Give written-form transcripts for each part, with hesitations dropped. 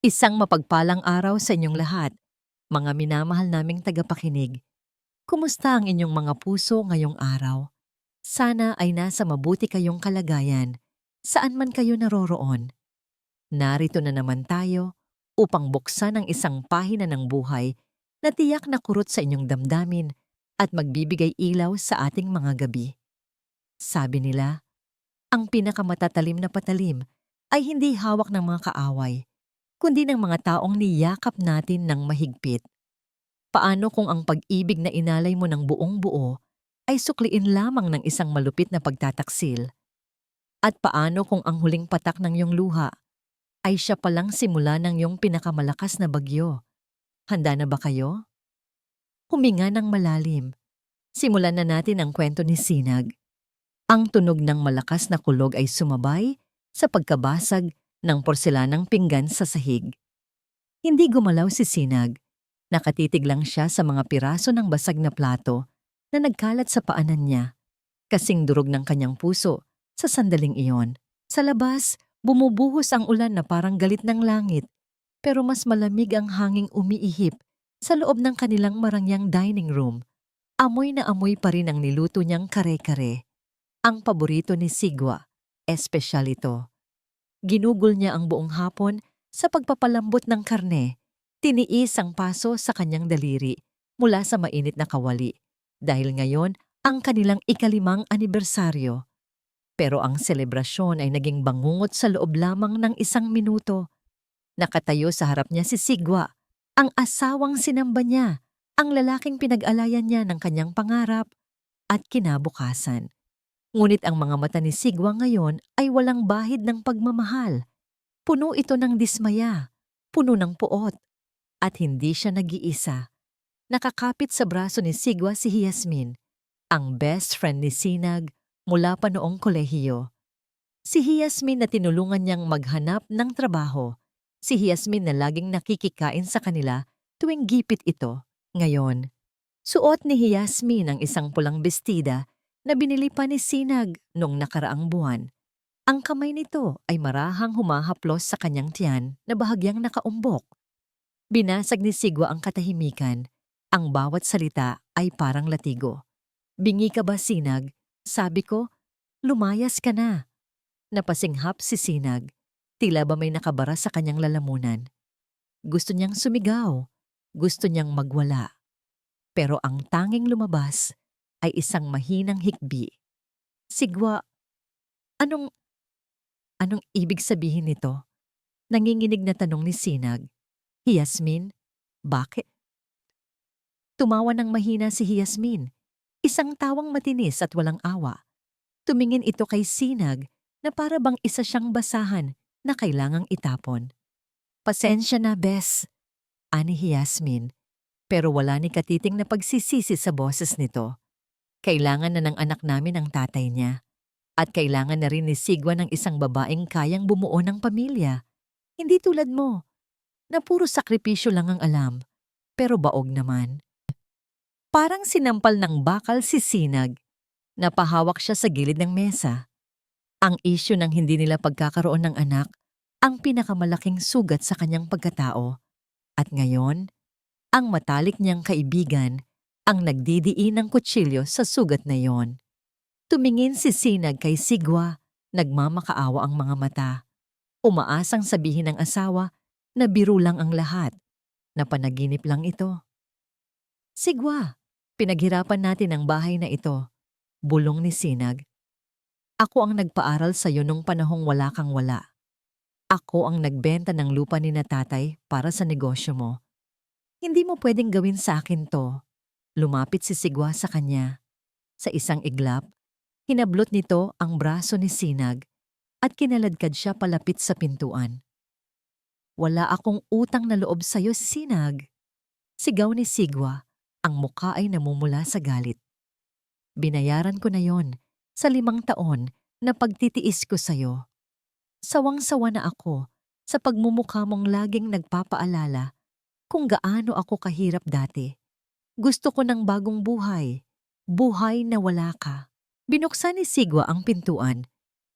Isang mapagpalang araw sa inyong lahat, mga minamahal naming tagapakinig. Kumusta ang inyong mga puso ngayong araw? Sana ay nasa mabuti kayong kalagayan, saan man kayo naroroon. Narito na naman tayo upang buksan ang isang pahina ng buhay na tiyak na kurot sa inyong damdamin at magbibigay ilaw sa ating mga gabi. Sabi nila, ang pinakamatatalim na patalim ay hindi hawak ng mga kaaway, kundi ng mga taong niyakap natin ng mahigpit. Paano kung ang pag-ibig na inalay mo ng buong buo ay sukliin lamang ng isang malupit na pagtataksil? At paano kung ang huling patak ng iyong luha ay siya palang simula ng iyong pinakamalakas na bagyo? Handa na ba kayo? Huminga ng malalim. Simulan na natin ang kwento ni Sinag. Ang tunog ng malakas na kulog ay sumabay sa pagkabasag ng porselanang pinggan sa sahig. Hindi gumalaw si Sinag. Nakatitig lang siya sa mga piraso ng basag na plato na nagkalat sa paanan niya, kasing durog ng kanyang puso sa sandaling iyon. Sa labas, bumubuhos ang ulan na parang galit ng langit, pero mas malamig ang hanging umiihip sa loob ng kanilang marangyang dining room. Amoy na amoy pa rin ang niluto niyang kare-kare. Ang paborito ni Sigwa, espesyal ito. Ginugol niya ang buong hapon sa pagpapalambot ng karne. Tiniis ang paso sa kanyang daliri mula sa mainit na kawali dahil ngayon ang kanilang ikalimang anibersaryo. Pero ang selebrasyon ay naging bangungot sa loob lamang ng 1 minuto. Nakatayo sa harap niya si Sigwa, ang asawang sinamba niya, ang lalaking pinag-alayan niya ng kanyang pangarap at kinabukasan. Ngunit ang mga mata ni Sigwa ngayon ay walang bahid ng pagmamahal. Puno ito ng dismaya, puno ng puot. At hindi siya nag-iisa. Nakakapit sa braso ni Sigwa si Yasmin, ang best friend ni Sinag mula pa noong kolehiyo. Si Yasmin na tinulungan niyang maghanap ng trabaho. Si Yasmin na laging nakikikain sa kanila tuwing gipit ito. Ngayon, suot ni Yasmin ang isang pulang bestida na binili pa ni Sinag noong nakaraang buwan. Ang kamay nito ay marahang humahaplos sa kanyang tiyan na bahagyang nakaumbok. Binasag ni Sigwa ang katahimikan. Ang bawat salita ay parang latigo. Bingi ka ba, Sinag? Sabi ko, lumayas ka na. Napasinghap si Sinag. Tila ba may nakabara sa kanyang lalamunan. Gusto niyang sumigaw. Gusto niyang magwala. Pero ang tanging lumabas ay isang mahinang hikbi. Sigwa, anong ibig sabihin nito? Nanginginig na tanong ni Sinag. Yasmin, bakit? Tumawa ng mahina si Yasmin, isang tawang matinis at walang awa. Tumingin ito kay Sinag na para bang isa siyang basahan na kailangang itapon. Pasensya na, Bes, ani Yasmin, pero wala ni katiting na pagsisisi sa boses nito. Kailangan na ng anak namin ang tatay niya. At kailangan na rin ni Sigwa ng isang babaeng kayang bumuo ng pamilya. Hindi tulad mo, na puro sakripisyo lang ang alam, pero baog naman. Parang sinampal ng bakal si Sinag. Napahawak siya sa gilid ng mesa. Ang isyu ng hindi nila pagkakaroon ng anak, ang pinakamalaking sugat sa kanyang pagkatao. At ngayon, ang matalik niyang kaibigan, ang nagdidiin ng kutsilyo sa sugat na yon. Tumingin si Sinag kay Sigwa, nagmamakaawa ang mga mata. Umaasang sabihin ng asawa na biro lang ang lahat, na panaginip lang ito. Sigwa, pinaghirapan natin ang bahay na ito, bulong ni Sinag. Ako ang nagpaaral sa iyo nung panahong wala kang wala. Ako ang nagbenta ng lupa ni na tatay para sa negosyo mo. Hindi mo pwedeng gawin sa akin to. Lumapit si Sigwa sa kanya. Sa isang iglap, hinablot nito ang braso ni Sinag at kinaladkad siya palapit sa pintuan. Wala akong utang na loob sa iyo, Sinag. Sigaw ni Sigwa, ang mukha ay namumula sa galit. Binayaran ko na yon sa 5 taon na pagtitiis ko sa iyo. Sawang-sawa na ako sa pagmumukha mong laging nagpapaalala kung gaano ako kahirap dati. Gusto ko ng bagong buhay, buhay na wala ka. Binuksan ni Sigwa ang pintuan.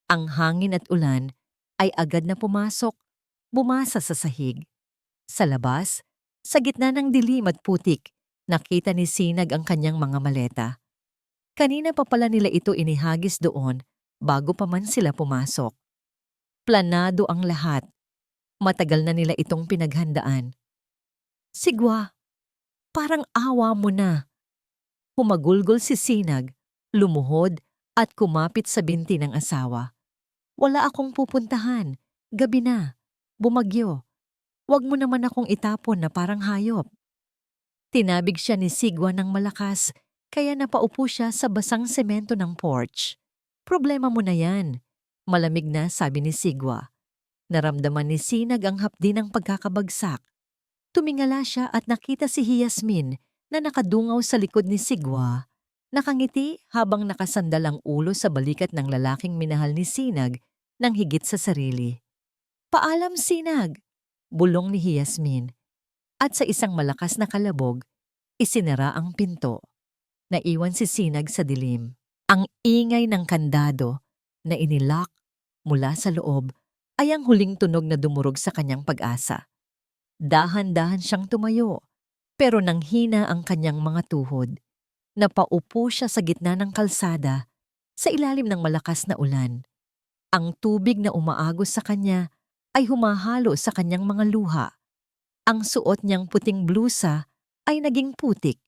Ang hangin at ulan ay agad na pumasok, bumasa sa sahig. Sa labas, sa gitna ng dilim at putik, nakita ni Sinag ang kanyang mga maleta. Kanina pa pala nila ito inihagis doon bago pa man sila pumasok. Planado ang lahat. Matagal na nila itong pinaghandaan. Sigwa, parang awa mo na. Humagulgol si Sinag, lumuhod at kumapit sa binti ng asawa. Wala akong pupuntahan. Gabi na. Bumagyo. Huwag mo naman akong itapon na parang hayop. Tinabig siya ni Sigwa ng malakas, kaya napaupo siya sa basang semento ng porch. Problema mo na yan. Malamig na, sabi ni Sigwa. Naramdaman ni Sinag ang hapdi ng pagkakabagsak. Tumingala siya at nakita si Yasmin na nakadungaw sa likod ni Sigwa. Nakangiti habang nakasandal ang ulo sa balikat ng lalaking minahal ni Sinag nang higit sa sarili. Paalam, Sinag! Bulong ni Yasmin. At sa isang malakas na kalabog, isinara ang pinto. Naiwan si Sinag sa dilim. Ang ingay ng kandado na inilock mula sa loob ay ang huling tunog na dumurog sa kanyang pag-asa. Dahan-dahan siyang tumayo, pero nanghina ang kanyang mga tuhod. Napaupo siya sa gitna ng kalsada sa ilalim ng malakas na ulan. Ang tubig na umaagos sa kanya ay humahalo sa kanyang mga luha. Ang suot niyang puting blusa ay naging putik.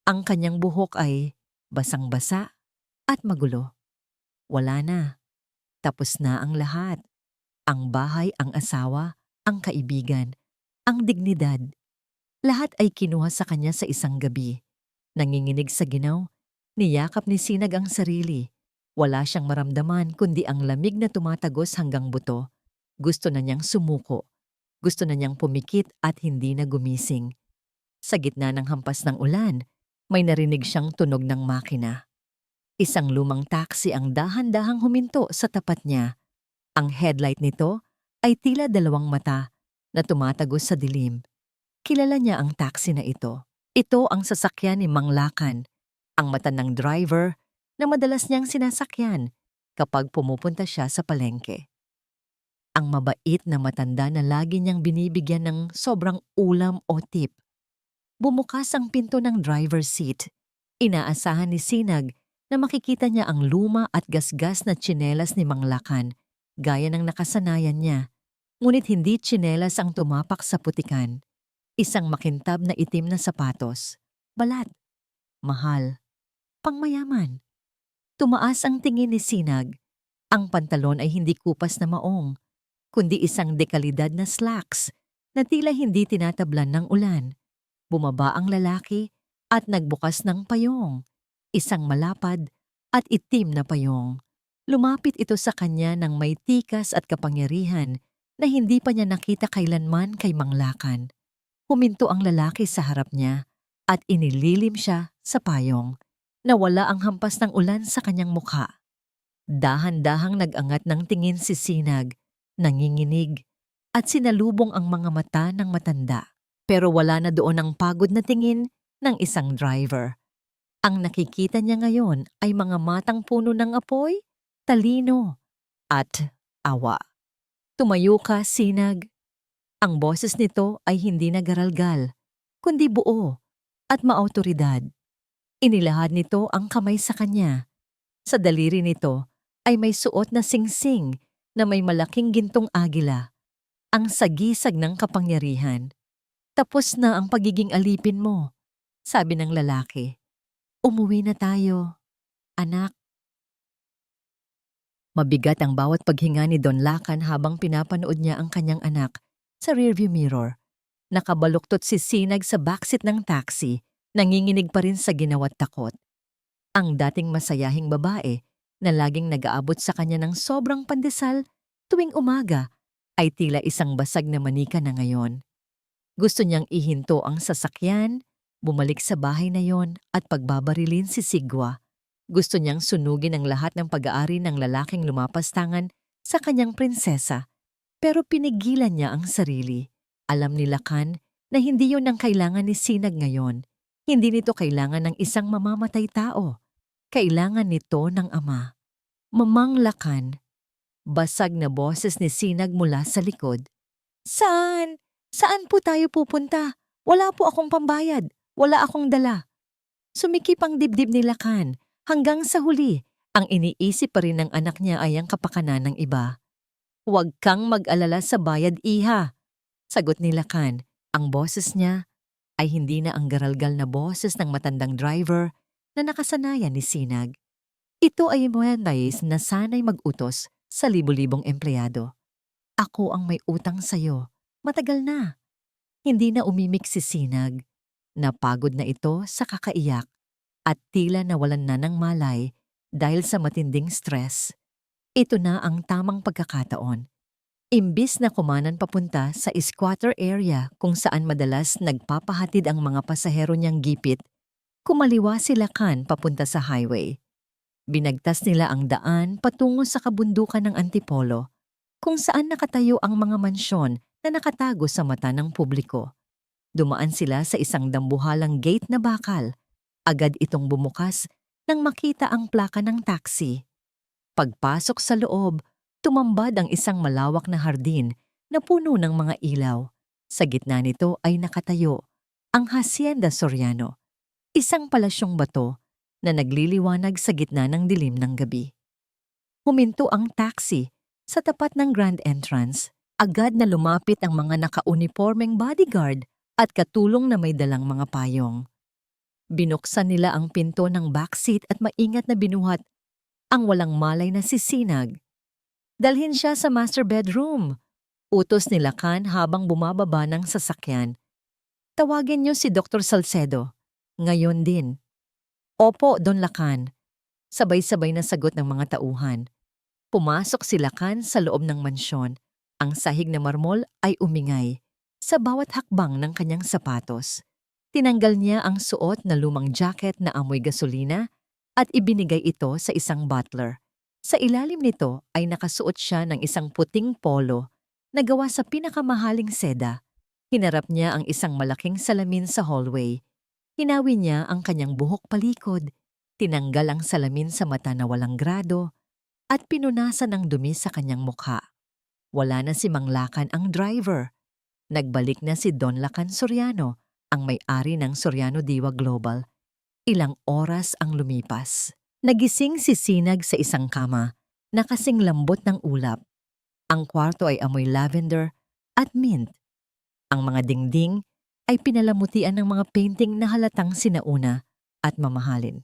Ang kanyang buhok ay basang-basa at magulo. Wala na. Tapos na ang lahat. Ang bahay, ang asawa, ang kaibigan, ang dignidad. Lahat ay kinuha sa kanya sa isang gabi. Nanginginig sa ginaw, niyakap ni Sinag ang sarili. Wala siyang maramdaman kundi ang lamig na tumatagos hanggang buto. Gusto na niyang sumuko. Gusto na niyang pumikit at hindi na gumising. Sa gitna ng hampas ng ulan, may narinig siyang tunog ng makina. Isang lumang taxi ang dahan-dahang huminto sa tapat niya. Ang headlight nito ay tila dalawang mata na tumatagos sa dilim. Kilala niya ang taxi na ito. Ito ang sasakyan ni Mang Lakan, ang matandang driver na madalas niyang sinasakyan kapag pumupunta siya sa palengke. Ang mabait na matanda na lagi niyang binibigyan ng sobrang ulam o tip. Bumukas ang pinto ng driver's seat. Inaasahan ni Sinag na makikita niya ang luma at gasgas na tsinelas ni Mang Lakan, gaya ng nakasanayan niya. Ngunit hindi tsinelas ang tumapak sa putikan. Isang makintab na itim na sapatos. Balat. Mahal. Pangmayaman. Tumaas ang tingin ni Sinag. Ang pantalon ay hindi kupas na maong, kundi isang dekalidad na slacks na tila hindi tinatablan ng ulan. Bumaba ang lalaki at nagbukas ng payong. Isang malapad at itim na payong. Lumapit ito sa kanya ng may tikas at kapangyarihan na hindi pa niya nakita kailanman kay Mang Lakan. Huminto ang lalaki sa harap niya at inililim siya sa payong. Nawala ang hampas ng ulan sa kanyang mukha. Dahan-dahang nag-angat ng tingin si Sinag, nanginginig, at sinalubong ang mga mata ng matanda. Pero wala na doon ang pagod na tingin ng isang driver. Ang nakikita niya ngayon ay mga matang puno ng apoy, talino, at awa. Tumayo ka, Sinag. Ang boses nito ay hindi nagaralgal, kundi buo at maautoridad. Inilahad nito ang kamay sa kanya. Sa daliri nito ay may suot na singsing na may malaking gintong agila, ang sagisag ng kapangyarihan. Tapos na ang pagiging alipin mo, sabi ng lalaki. Umuwi na tayo, anak. Mabigat ang bawat paghinga ni Don Lakan habang pinapanood niya ang kanyang anak sa rearview mirror. Nakabaluktot si Sinag sa backseat ng taxi, nanginginig pa rin sa ginawa't takot. Ang dating masayahing babae na laging nag-aabot sa kanya ng sobrang pandesal tuwing umaga ay tila isang basag na manika na ngayon. Gusto niyang ihinto ang sasakyan, bumalik sa bahay na yon at pagbabarilin si Sigwa. Gusto niyang sunugin ang lahat ng pag-aari ng lalaking lumapastangan sa kanyang prinsesa. Pero pinigilan niya ang sarili. Alam ni Lakan na hindi yon ang kailangan ni Sinag ngayon. Hindi nito kailangan ng isang mamamatay tao. Kailangan nito ng ama. Mamang Lakan. Basag na boses ni Sinag mula sa likod. Saan? Saan po tayo pupunta? Wala po akong pambayad. Wala akong dala. Sumikip ang dibdib ni Lakan hanggang sa huli. Ang iniisip pa rin ng anak niya ay ang kapakanan ng iba. Huwag kang mag-alala sa bayad, iha. Sagot ni Lakan. Ang boses niya ay hindi na ang garalgal na boses ng matandang driver na nakasanayan ni Sinag. Ito ay Moyandays na sanay mag-utos sa libu-libong empleyado. Ako ang may utang sa'yo. Matagal na. Hindi na umimik si Sinag. Napagod na ito sa kakaiyak at tila nawalan na ng malay dahil sa matinding stress. Ito na ang tamang pagkakataon. Imbis na kumanan papunta sa squatter area kung saan madalas nagpapahatid ang mga pasahero niyang gipit, kumaliwa si Lakan papunta sa highway. Binagtas nila ang daan patungo sa kabundukan ng Antipolo, kung saan nakatayo ang mga mansyon na nakatago sa mata ng publiko. Dumaan sila sa isang dambuhalang gate na bakal. Agad itong bumukas nang makita ang plaka ng taxi. Pagpasok sa loob, tumambad ang isang malawak na hardin na puno ng mga ilaw. Sa gitna nito ay nakatayo ang Hacienda Soriano, isang palasyong bato na nagliliwanag sa gitna ng dilim ng gabi. Huminto ang taxi sa tapat ng grand entrance. Agad na lumapit ang mga nakaunipormeng bodyguard at katulong na may dalang mga payong. Binuksan nila ang pinto ng backseat at maingat na binuhat ang walang malay na si Sinag. Dalhin siya sa master bedroom. Utos ni Lakan habang bumababa ng sasakyan. Tawagin niyo si Dr. Salcedo. Ngayon din. Opo, Don Lakan. Sabay-sabay na sagot ng mga tauhan. Pumasok si Lakan sa loob ng mansyon. Ang sahig na marmol ay umingay sa bawat hakbang ng kanyang sapatos. Tinanggal niya ang suot na lumang jacket na amoy gasolina at ibinigay ito sa isang butler. Sa ilalim nito ay nakasuot siya ng isang puting polo na gawa sa pinakamahaling seda. Hinarap niya ang isang malaking salamin sa hallway. Hinawi niya ang kanyang buhok palikod, tinanggal ang salamin sa mata na walang grado, at pinunasan ng dumi sa kanyang mukha. Wala na si Mang Lakan ang driver. Nagbalik na si Don Lakan Soriano, ang may-ari ng Soriano Diwa Global. Ilang oras ang lumipas. Nagising si Sinag sa isang kama na kasing lambot ng ulap. Ang kwarto ay amoy lavender at mint. Ang mga dingding ay pinalamutian ng mga painting na halatang sinauna at mamahalin.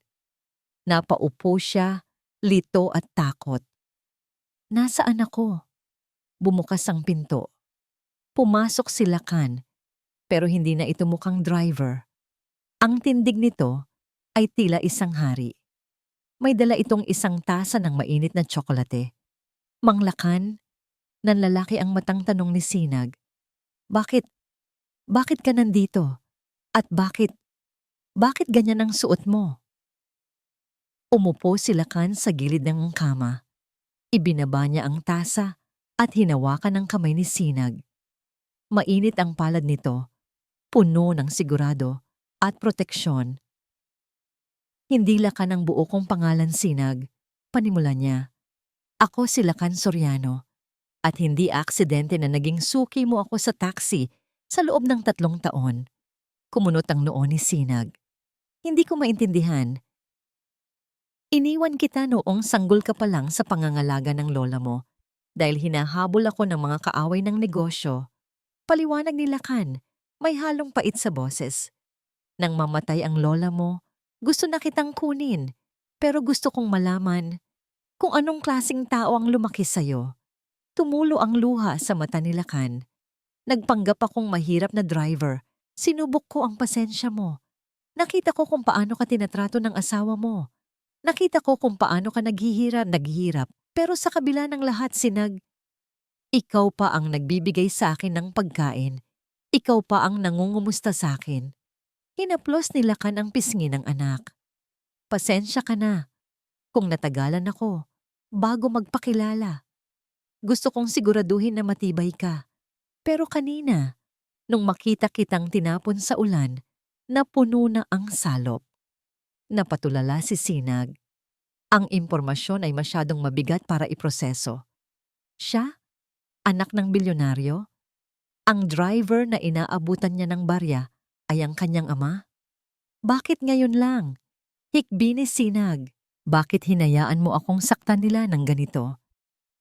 Napaupo siya, lito at takot. Nasaan ako? Bumukas ang pinto. Pumasok si Lakan, pero hindi na ito mukhang driver. Ang tindig nito ay tila isang hari. May dala itong isang tasa ng mainit na tsokolate. Mang Lakan, nanlalaki ang matang tanong ni Sinag. Bakit? Bakit ka nandito? At bakit ganyan ang suot mo? Umupo si Lakan sa gilid ng kama. Ibinaba niya ang tasa at hinawakan ng kamay ni Sinag. Mainit ang palad nito, puno ng sigurado at proteksyon. Hindi Lakan ang buo kong pangalan, Sinag. Panimula niya. Ako si Lakan Soriano at hindi aksidente na naging suki mo ako sa taxi sa loob ng 3 taon. Kumunot ang noo ni Sinag. Hindi ko maintindihan. Iniwan kita noong sanggol ka pa lang sa pangangalaga ng lola mo dahil hinahabol ako ng mga kaaway ng negosyo. Paliwanag ni Lakan, may halong pait sa boses. Nang mamatay ang lola mo, gusto na kitang kunin, pero gusto kong malaman kung anong klaseng tao ang lumaki sa'yo. Tumulo ang luha sa mata ni Lakan. Nagpanggap akong mahirap na driver. Sinubok ko ang pasensya mo. Nakita ko kung paano ka tinatrato ng asawa mo. Nakita ko kung paano ka naghihirap. Pero sa kabila ng lahat, Sinag, ikaw pa ang nagbibigay sa akin ng pagkain. Ikaw pa ang nangungumusta sa akin. Hinaplos ni Lakan ang pisngi ng anak. Pasensya ka na kung natagalan ako bago magpakilala. Gusto kong siguraduhin na matibay ka. Pero kanina, nung makita kitang tinapon sa ulan, napuno na ang salop. Napatulala si Sinag. Ang impormasyon ay masyadong mabigat para iproseso. Siya? Anak ng bilyonaryo? Ang driver na inaabutan niya ng barya ay ang kanyang ama? Bakit ngayon lang? Hikbi ni Sinag. Bakit hinayaan mo akong saktan nila ng ganito?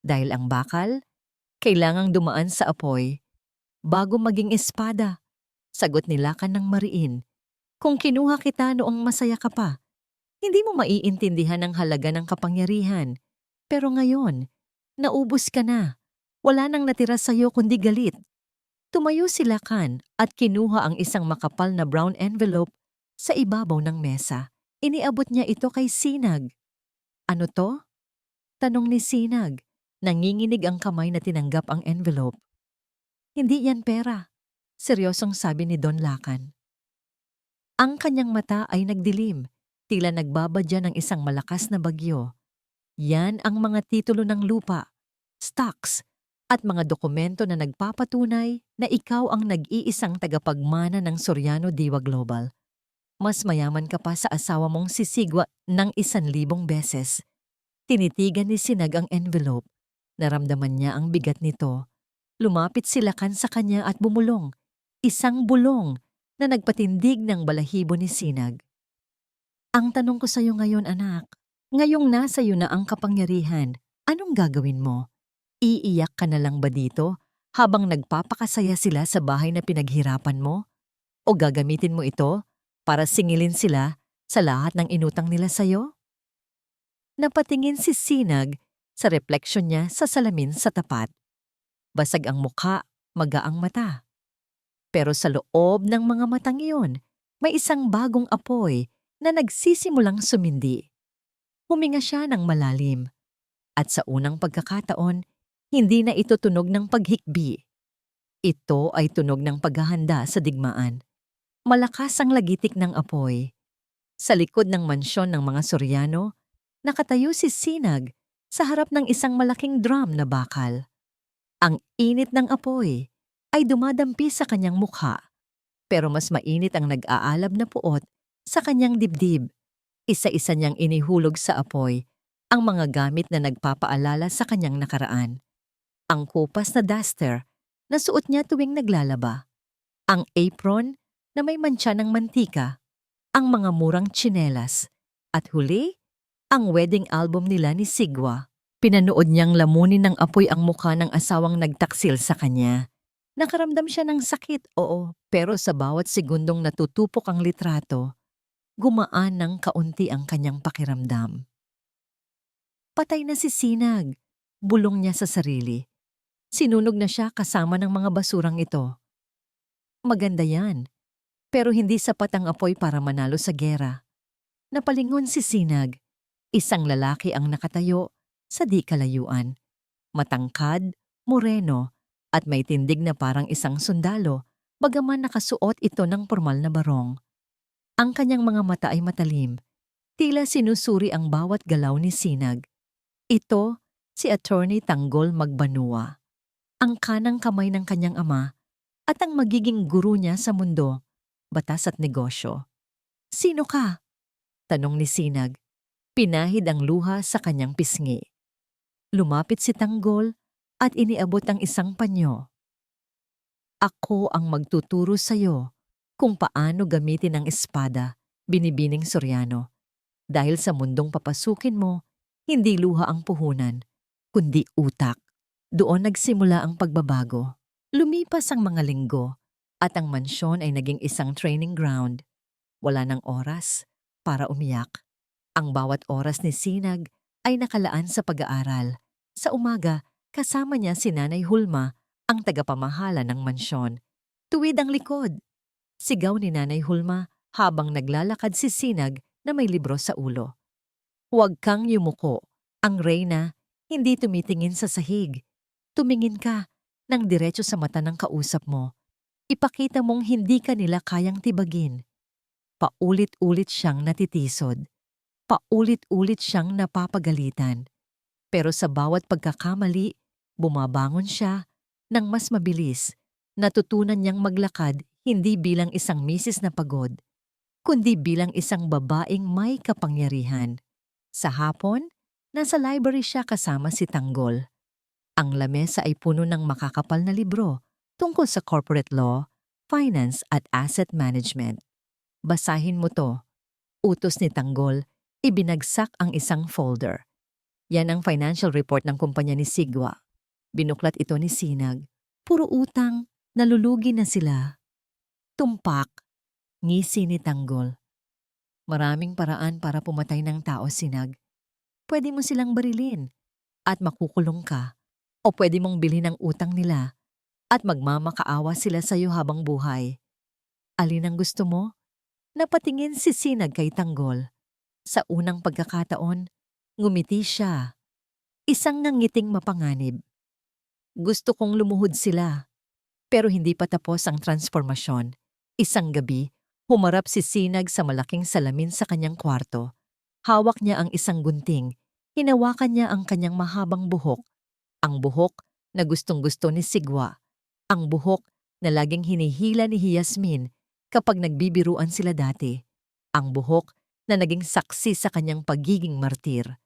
Dahil ang bakal, kailangang dumaan sa apoy bago maging espada. Sagot ni Lakan ng mariin. Kung kinuha kita noong masaya ka pa, hindi mo maiintindihan ang halaga ng kapangyarihan. Pero ngayon, naubos ka na. Wala nang natira sa'yo kundi galit. Tumayo si Lakan at kinuha ang isang makapal na brown envelope sa ibabaw ng mesa. Iniabot niya ito kay Sinag. Ano to? Tanong ni Sinag. Nanginginig ang kamay na tinanggap ang envelope. Hindi yan pera. Seryosong sabi ni Don Lakan. Ang kanyang mata ay nagdilim, tila nagbabadya ng isang malakas na bagyo. Yan ang mga titulo ng lupa, stocks, at mga dokumento na nagpapatunay na ikaw ang nag-iisang tagapagmana ng Soriano Diwa Global. Mas mayaman ka pa sa asawa mong si Sigwa ng 1,000 beses. Tinitigan ni Sinag ang envelope. Naramdaman niya ang bigat nito. Lumapit si Lakan sa kanya at bumulong. Isang bulong na nagpatindig ng balahibo ni Sinag. Ang tanong ko sa iyo ngayon, anak, ngayong nasa iyo na ang kapangyarihan, anong gagawin mo? Iiyak ka na lang ba dito habang nagpapakasaya sila sa bahay na pinaghirapan mo? O gagamitin mo ito para singilin sila sa lahat ng inutang nila sa iyo? Napatingin si Sinag sa refleksyon niya sa salamin sa tapat. Basag ang mukha, magaang mata. Pero sa loob ng mga matang iyon, may isang bagong apoy na nagsisimulang sumindi. Huminga siya ng malalim. At sa unang pagkakataon, hindi na ito tunog ng paghikbi. Ito ay tunog ng paghahanda sa digmaan. Malakas ang lagitik ng apoy. Sa likod ng mansyon ng mga Soriano, nakatayo si Sinag sa harap ng isang malaking drum na bakal. Ang init ng apoy ay dumadampi sa kanyang mukha, pero mas mainit ang nag-aalab na puot sa kanyang dibdib. Isa-isa niyang inihulog sa apoy ang mga gamit na nagpapaalala sa kanyang nakaraan. Ang kupas na duster na suot niya tuwing naglalaba, ang apron na may mantsa ng mantika, ang mga murang tsinelas, at huli, ang wedding album nila ni Sigwa. Pinanood niyang lamunin ng apoy ang mukha ng asawang nagtaksil sa kanya. Nakaramdam siya ng sakit, oo, pero sa bawat segundong natutupok ang litrato, gumaan ng kaunti ang kanyang pakiramdam. Patay na si Sinag, bulong niya sa sarili. Sinunog na siya kasama ng mga basurang ito. Maganda yan, pero hindi sapat ang apoy para manalo sa gera. Napalingon si Sinag, isang lalaki ang nakatayo sa di kalayuan. Matangkad, moreno, at may tindig na parang isang sundalo, bagaman nakasuot ito ng pormal na barong. Ang kanyang mga mata ay matalim, tila sinusuri ang bawat galaw ni Sinag. Ito si Attorney Tanggol Magbanua, ang kanang kamay ng kanyang ama at ang magiging guru niya sa mundo, batas at negosyo. Sino ka? Tanong ni Sinag. Pinahid ang luha sa kanyang pisngi. Lumapit si Tanggol at iniabot ang isang panyo. Ako ang magtuturo sa iyo kung paano gamitin ang espada, binibining Soriano. Dahil sa mundong papasukin mo, hindi luha ang puhunan, kundi utak. Doon nagsimula ang pagbabago. Lumipas ang mga linggo at ang mansyon ay naging isang training ground. Wala ng oras para umiyak. Ang bawat oras ni Sinag ay nakalaan sa pag-aaral. Sa umaga, kasama niya si Nanay Hulma, ang tagapamahala ng mansyon. Tuwid ang likod. Sigaw ni Nanay Hulma habang naglalakad si Sinag na may libro sa ulo. Huwag kang yumuko. Ang reyna hindi tumitingin sa sahig. Tumingin ka ng diretso sa mata ng kausap mo. Ipakita mong hindi ka nila kayang tibagin. Paulit-ulit siyang natitisod. Paulit-ulit siyang napapagalitan. Pero sa bawat pagkakamali, bumabangon siya ng mas mabilis. Natutunan niyang maglakad hindi bilang isang misis na pagod, kundi bilang isang babaeng may kapangyarihan. Sa hapon, nasa library siya kasama si Tanggol. Ang lamesa ay puno ng makakapal na libro Tungkol sa corporate law, finance at asset management. Basahin mo to. Utos ni Tanggol, ibinagsak ang isang folder. Yan ang financial report ng kumpanya ni Sigwa. Binuklat ito ni Sinag. Puro utang, nalulugi na sila. Tumpak, ngisi ni Tanggol. Maraming paraan para pumatay ng tao, Sinag. Pwede mo silang barilin at makukulong ka. O pwede mong bilhin ang utang nila at magmamakaawa sila sa iyo habang buhay. Alin ang gusto mo? Napatingin si Sinag kay Tanggol. Sa unang pagkakataon, ngumiti siya. Isang nangiting mapanganib. Gusto kong lumuhod sila. Pero hindi pa tapos ang transformasyon. Isang gabi, humarap si Sinag sa malaking salamin sa kanyang kwarto. Hawak niya ang isang gunting. Hinawakan niya ang kanyang mahabang buhok. Ang buhok na gustong-gusto ni Sigwa. Ang buhok na laging hinihila ni Yasmin kapag nagbibiruan sila dati. Ang buhok na naging saksi sa kanyang pagiging martir.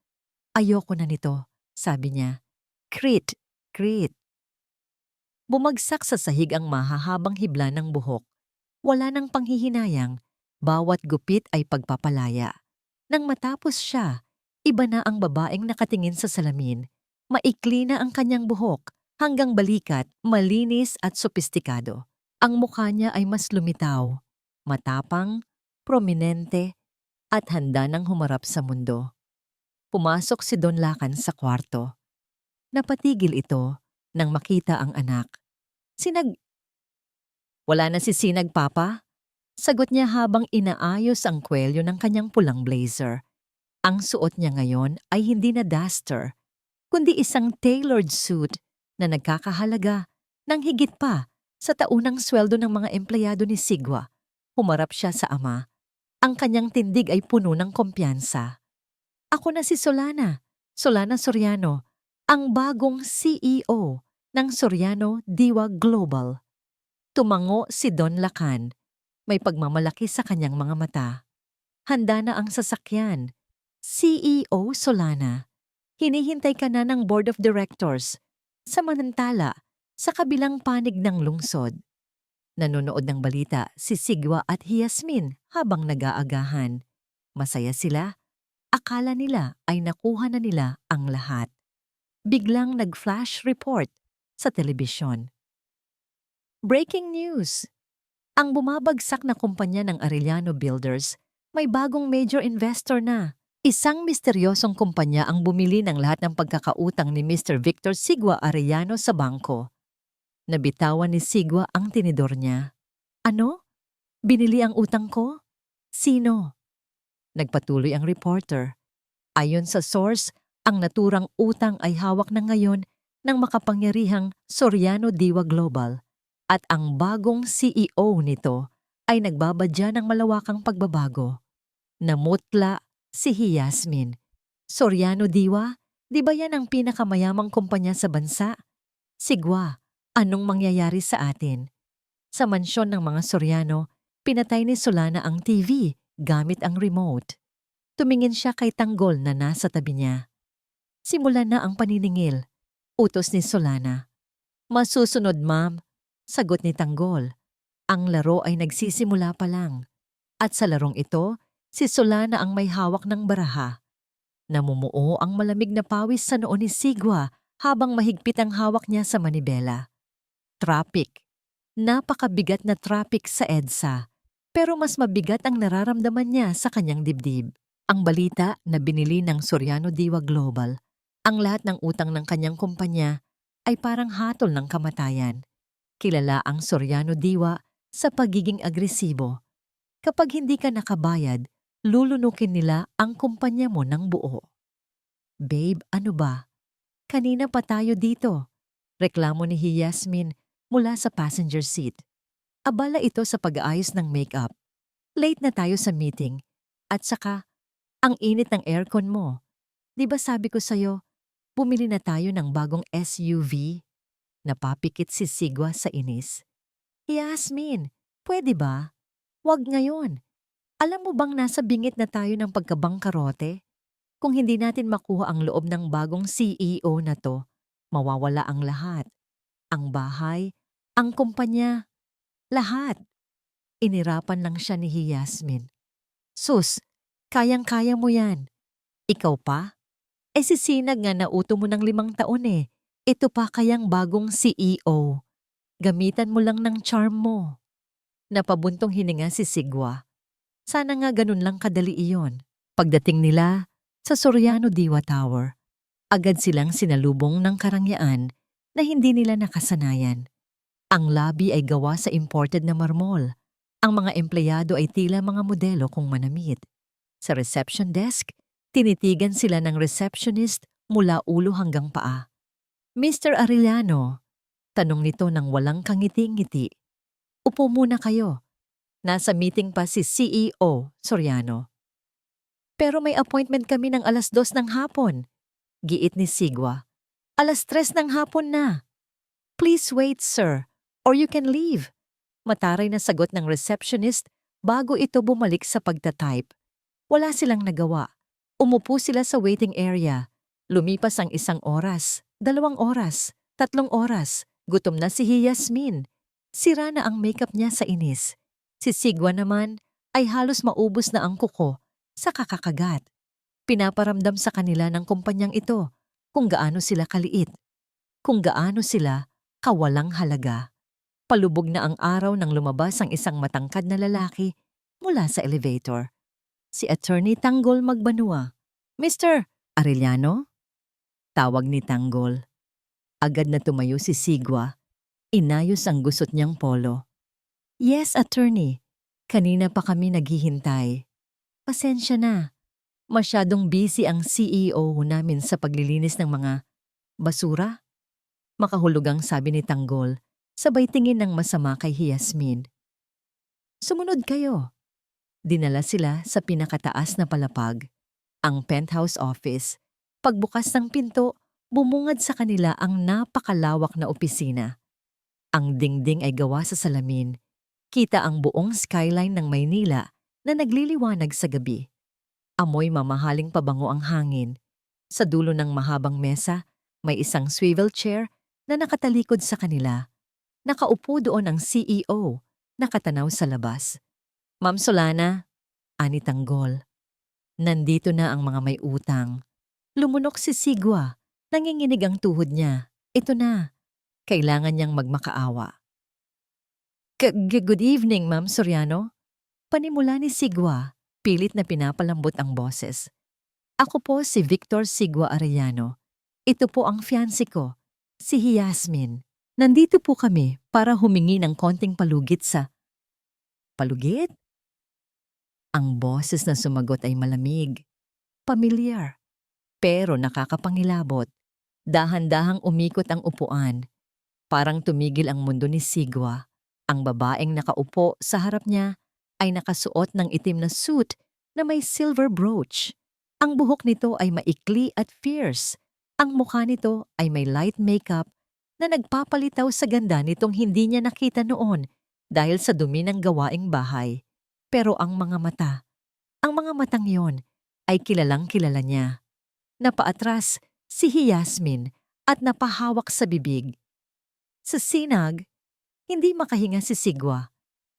Ayoko na nito, sabi niya. Crit, crit. Bumagsak sa sahig ang mahahabang hibla ng buhok. Wala nang panghihinayang, bawat gupit ay pagpapalaya. Nang matapos siya, iba na ang babaeng nakatingin sa salamin. Maikli na ang kanyang buhok, hanggang balikat, malinis at sopistikado. Ang mukha niya ay mas lumitaw, matapang, prominente, at handa nang humarap sa mundo. Pumasok si Don Lacan sa kwarto. Napatigil ito nang makita ang anak. Wala na si Sinag, Papa? Sagot niya habang inaayos ang kwelyo ng kanyang pulang blazer. Ang suot niya ngayon ay hindi na duster, kundi isang tailored suit na nagkakahalaga ng higit pa sa taunang sweldo ng mga empleyado ni Sigwa. Humarap siya sa ama. Ang kanyang tindig ay puno ng kumpiyansa. Ako na si Solana, Solana Soriano, ang bagong CEO ng Soriano Diwa Global. Tumango si Don Lacan. May pagmamalaki sa kanyang mga mata. Handa na ang sasakyan. CEO Solana. Hinihintay ka na ng Board of Directors. Samantala, sa kabilang panig ng lungsod. Nanonood ng balita si Sigwa at Yasmin habang nag-aagahan. Masaya sila. Akala nila ay nakuha na nila ang lahat. Biglang nag-flash report sa telebisyon. Breaking news! Ang bumabagsak na kumpanya ng Arellano Builders may bagong major investor na. Isang misteryosong kumpanya ang bumili ng lahat ng pagkakautang ni Mr. Victor Sigwa Arellano sa bangko. Nabitawan ni Sigwa ang tinidor niya. Ano? Binili ang utang ko? Sino? Nagpatuloy ang reporter. Ayon sa source, ang naturang utang ay hawak na ngayon ng makapangyarihang Soriano Diwa Global at ang bagong CEO nito ay nagbabadya ng malawakang pagbabago. Namutla si Yasmin. Soriano Diwa, di ba yan ang pinakamayamang kumpanya sa bansa? Sigwa, anong mangyayari sa atin? Sa mansyon ng mga Soriano, pinatay ni Solana ang TV gamit ang remote. Tumingin siya kay Tanggol na nasa tabi niya. Simulan na ang paniningil. Utos ni Solana. Masusunod, ma'am. Sagot ni Tanggol. Ang laro ay nagsisimula pa lang. At sa larong ito, si Solana ang may hawak ng baraha. Namumuo ang malamig na pawis sa noo ni Sigwa habang mahigpit ang hawak niya sa manibela. Traffic. Napakabigat na traffic sa EDSA. Pero mas mabigat ang nararamdaman niya sa kanyang dibdib. Ang balita na binili ng Soriano Diwa Global, ang lahat ng utang ng kanyang kumpanya ay parang hatol ng kamatayan. Kilala ang Soriano Diwa sa pagiging agresibo. Kapag hindi ka nakabayad, lulunukin nila ang kumpanya mo ng buo. Babe, ano ba? Kanina pa tayo dito. Reklamo ni Yasmin mula sa passenger seat. Abala ito sa pag-aayos ng makeup. Late na tayo sa meeting. At saka, ang init ng aircon mo. Di ba sabi ko sa'yo, bumili na tayo ng bagong SUV? Napapikit si Sigwa sa inis. Yasmin, pwede ba? Wag ngayon. Alam mo bang nasa bingit na tayo ng pagkabangkarote? Kung hindi natin makuha ang loob ng bagong CEO na to, mawawala ang lahat. Ang bahay, ang kumpanya, lahat. Inirapan lang siya ni Yasmin. Sus, kayang-kaya mo yan. Ikaw pa? Si Sinag nga nauto mo ng 5 taon eh. Ito pa kayang bagong CEO. Gamitan mo lang ng charm mo. Napabuntong hininga si Sigwa. Sana nga ganun lang kadali iyon. Pagdating nila sa Soriano Diwa Tower, agad silang sinalubong ng karangyaan na hindi nila nakasanayan. Ang lobby ay gawa sa imported na marmol. Ang mga empleyado ay tila mga modelo kung manamit. Sa reception desk, tinitigan sila ng receptionist mula ulo hanggang paa. Mr. Arellano, tanong nito nang walang kangiti-ngiti. Upo muna kayo. Nasa meeting pa si CEO Soriano. Pero may appointment kami ng 2:00 ng hapon. Giit ni Sigwa. 3:00 ng hapon na. Please wait, sir, or you can leave. Mataray na sagot ng receptionist bago ito bumalik sa pagtatype. Wala silang nagawa. Umupo sila sa waiting area. Lumipas ang 1 oras, 2 oras, 3 oras. Gutom na si Yasmin. Sira na ang makeup niya sa inis. Si Sigwa naman ay halos maubos na ang kuko sa kakakagat. Pinaparamdam sa kanila ng kumpanyang ito kung gaano sila kaliit, kung gaano sila kawalang halaga. Palubog na ang araw nang lumabas ang isang matangkad na lalaki mula sa elevator. Si Attorney Tanggol Magbanua. Mr. Arellano? Tawag ni Tanggol. Agad na tumayo si Sigwa. Inayos ang gusot niyang polo. Yes, Attorney. Kanina pa kami naghihintay. Pasensya na. Masyadong busy ang CEO namin sa paglilinis ng mga basura. Makahulugang sabi ni Tanggol, sabay tingin ng masama kay Yasmin. Sumunod kayo. Dinala sila sa pinakataas na palapag, ang penthouse office. Pagbukas ng pinto, bumungad sa kanila ang napakalawak na opisina. Ang dingding ay gawa sa salamin. Kita ang buong skyline ng Maynila na nagliliwanag sa gabi. Amoy mamahaling pabango ang hangin. Sa dulo ng mahabang mesa, may isang swivel chair na nakatalikod sa kanila. Nakaupo doon ang CEO, nakatanaw sa labas. Ma'am Solana, ani Tanggol. Nandito na ang mga may utang. Lumunok si Sigwa, nanginginig ang tuhod niya. Ito na, kailangan niyang magmakaawa. Good evening, Ma'am Soriano. Panimula ni Sigwa, pilit na pinapalambot ang boses. Ako po si Victor Sigwa Arellano. Ito po ang fiancé ko, si Yasmin. Nandito po kami para humingi ng konting palugit sa... Palugit? Ang boses na sumagot ay malamig, pamilyar, pero nakakapangilabot. Dahan-dahang umikot ang upuan. Parang tumigil ang mundo ni Sigwa. Ang babaeng nakaupo sa harap niya ay nakasuot ng itim na suit na may silver brooch. Ang buhok nito ay maikli at fierce. Ang mukha nito ay may light makeup na nagpapalitaw sa ganda nitong hindi niya nakita noon dahil sa dumi ng gawaing bahay. Pero ang mga mga matang yon ay kilalang kilala niya. Napaatras si Yasmin at napahawak sa bibig. Sa sinag, hindi makahinga si Sigwa.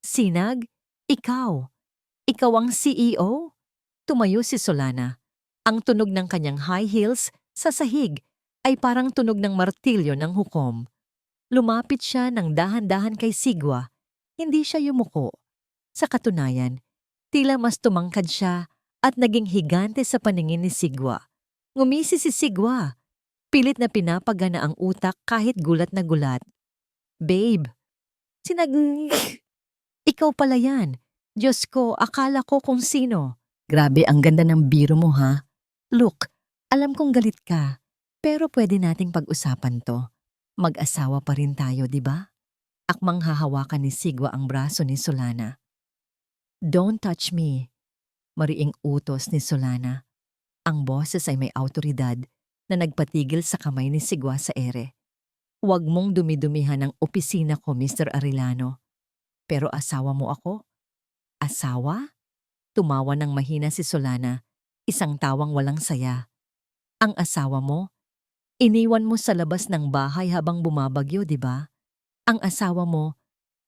Sinag, ikaw. Ikaw ang CEO? Tumayo si Solana. Ang tunog ng kanyang high heels sa sahig ay parang tunog ng martilyo ng hukom. Lumapit siya ng dahan-dahan kay Sigwa. Hindi siya yumuko. Sa katunayan, tila mas tumangkad siya at naging higante sa paningin ni Sigwa. Ngumisi si Sigwa. Pilit na pinapagana ang utak kahit gulat na gulat. Babe, ikaw pala yan. Diyos ko, akala ko kung sino. Grabe ang ganda ng biro mo ha. Look, alam kong galit ka, pero pwede nating pag-usapan to. Mag-asawa pa rin tayo, di ba? Akmang hahawakan ni Sigwa ang braso ni Solana. Don't touch me. Mariing utos ni Solana. Ang boses ay may awtoridad na nagpatigil sa kamay ni Sigwa sa ere. Huwag mong dumidumihan ang opisina ko, Mr. Arellano. Pero asawa mo ako? Asawa? Tumawa ng mahina si Solana, isang tawang walang saya. Ang asawa mo? Iniwan mo sa labas ng bahay habang bumabagyo, di ba? Ang asawa mo,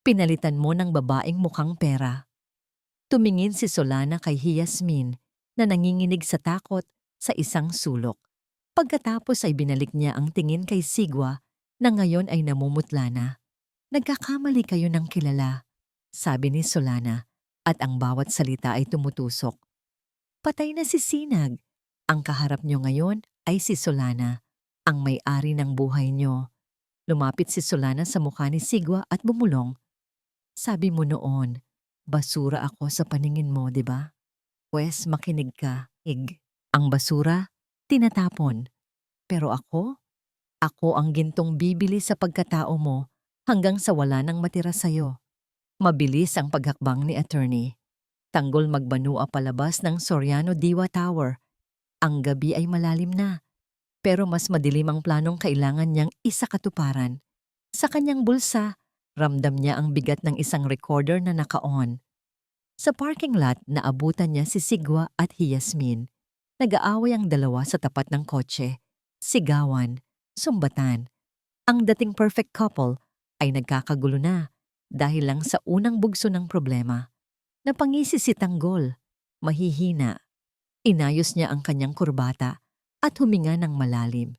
pinalitan mo ng babaeng mukhang pera. Tumingin si Solana kay Yasmin na nanginginig sa takot sa isang sulok. Pagkatapos ay binalik niya ang tingin kay Sigwa na ngayon ay namumutla na. Nagkakamali kayo ng kilala, sabi ni Solana, at ang bawat salita ay tumutusok. Patay na si Sinag. Ang kaharap niyo ngayon ay si Solana, ang may-ari ng buhay niyo. Lumapit si Solana sa mukha ni Sigwa at bumulong. Sabi mo noon, basura ako sa paningin mo, di ba? Pwes makinig ka, Ig. Ang basura, tinatapon. Pero ako ang gintong bibili sa pagkatao mo hanggang sa wala nang matira sa'yo. Mabilis ang paghakbang ni attorney. Tanggol magbanua palabas ng Soriano Diwa Tower. Ang gabi ay malalim na, pero mas madilim ang planong kailangan niyang isakatuparan. Sa kanyang bulsa, ramdam niya ang bigat ng isang recorder na naka-on. Sa parking lot, naabutan niya si Sigwa at Yasmin. Nag-aaway ang dalawa sa tapat ng kotse. Sigawan, sumbatan. Ang dating perfect couple ay nagkakagulo na dahil lang sa unang bugso ng problema. Napangisi si Tanggol, mahihina. Inayos niya ang kanyang kurbata at huminga ng malalim.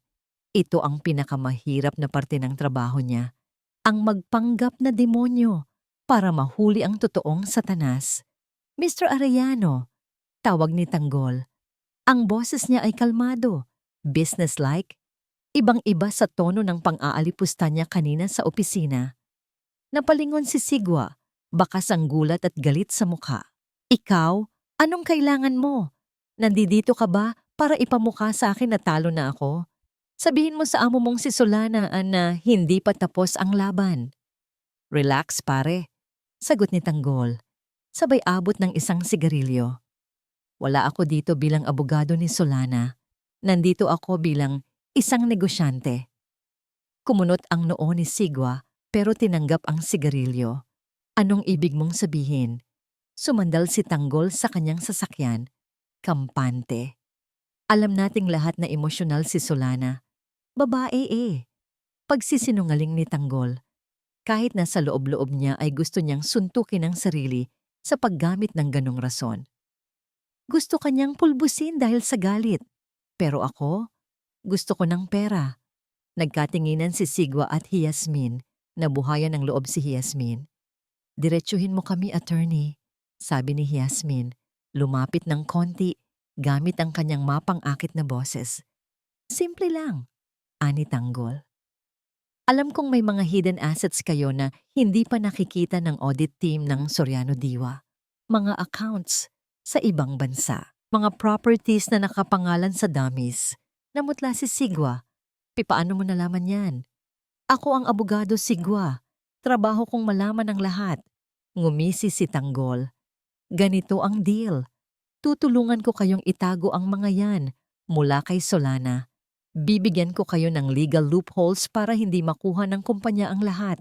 Ito ang pinakamahirap na parte ng trabaho niya, ang magpanggap na demonyo para mahuli ang totoong Satanas. Mr. Arellano, tawag ni Tanggol. Ang boses niya ay kalmado, businesslike, ibang-iba sa tono ng pang-aalipusta niya kanina sa opisina. Napalingon si Sigwa, bakas ang gulat at galit sa mukha. Ikaw, anong kailangan mo? Nandito ka ba para ipamukha sa akin na talo na ako? Sabihin mo sa amo mong si Solana na hindi pa tapos ang laban. Relax pare, sagot ni Tanggol. Sabay abot ng isang sigarilyo. Wala ako dito bilang abogado ni Solana. Nandito ako bilang isang negosyante. Kumunot ang noo ni Sigwa pero tinanggap ang sigarilyo. Anong ibig mong sabihin? Sumandal si Tanggol sa kanyang sasakyan. Kampante. Alam nating lahat na emosyonal si Solana. Babae eh. Pagsisinungaling ni Tanggol. Kahit na sa loob-loob niya ay gusto niyang suntukin ang sarili sa paggamit ng ganong rason. Gusto kanyang pulbusin dahil sa galit. Pero ako, gusto ko ng pera. Nagkatinginan si Sigwa at Yasmin. Nabuhayan ng loob si Yasmin. Diretsuhin mo kami, attorney, sabi ni Yasmin. Lumapit ng konti gamit ang kanyang mapang-akit na boses. Simple lang, ani Tanggol. Alam kong may mga hidden assets kayo na hindi pa nakikita ng audit team ng Soriano Diwa. Mga accounts sa ibang bansa. Mga properties na nakapangalan sa dummies. Namutla si Sigwa. Paano mo nalaman yan? Ako ang abogado, Sigwa. Trabaho kong malaman ang lahat. Ngumisi si Tanggol. Ganito ang deal. Tutulungan ko kayong itago ang mga yan mula kay Solana. Bibigyan ko kayo ng legal loopholes para hindi makuha ng kumpanya ang lahat.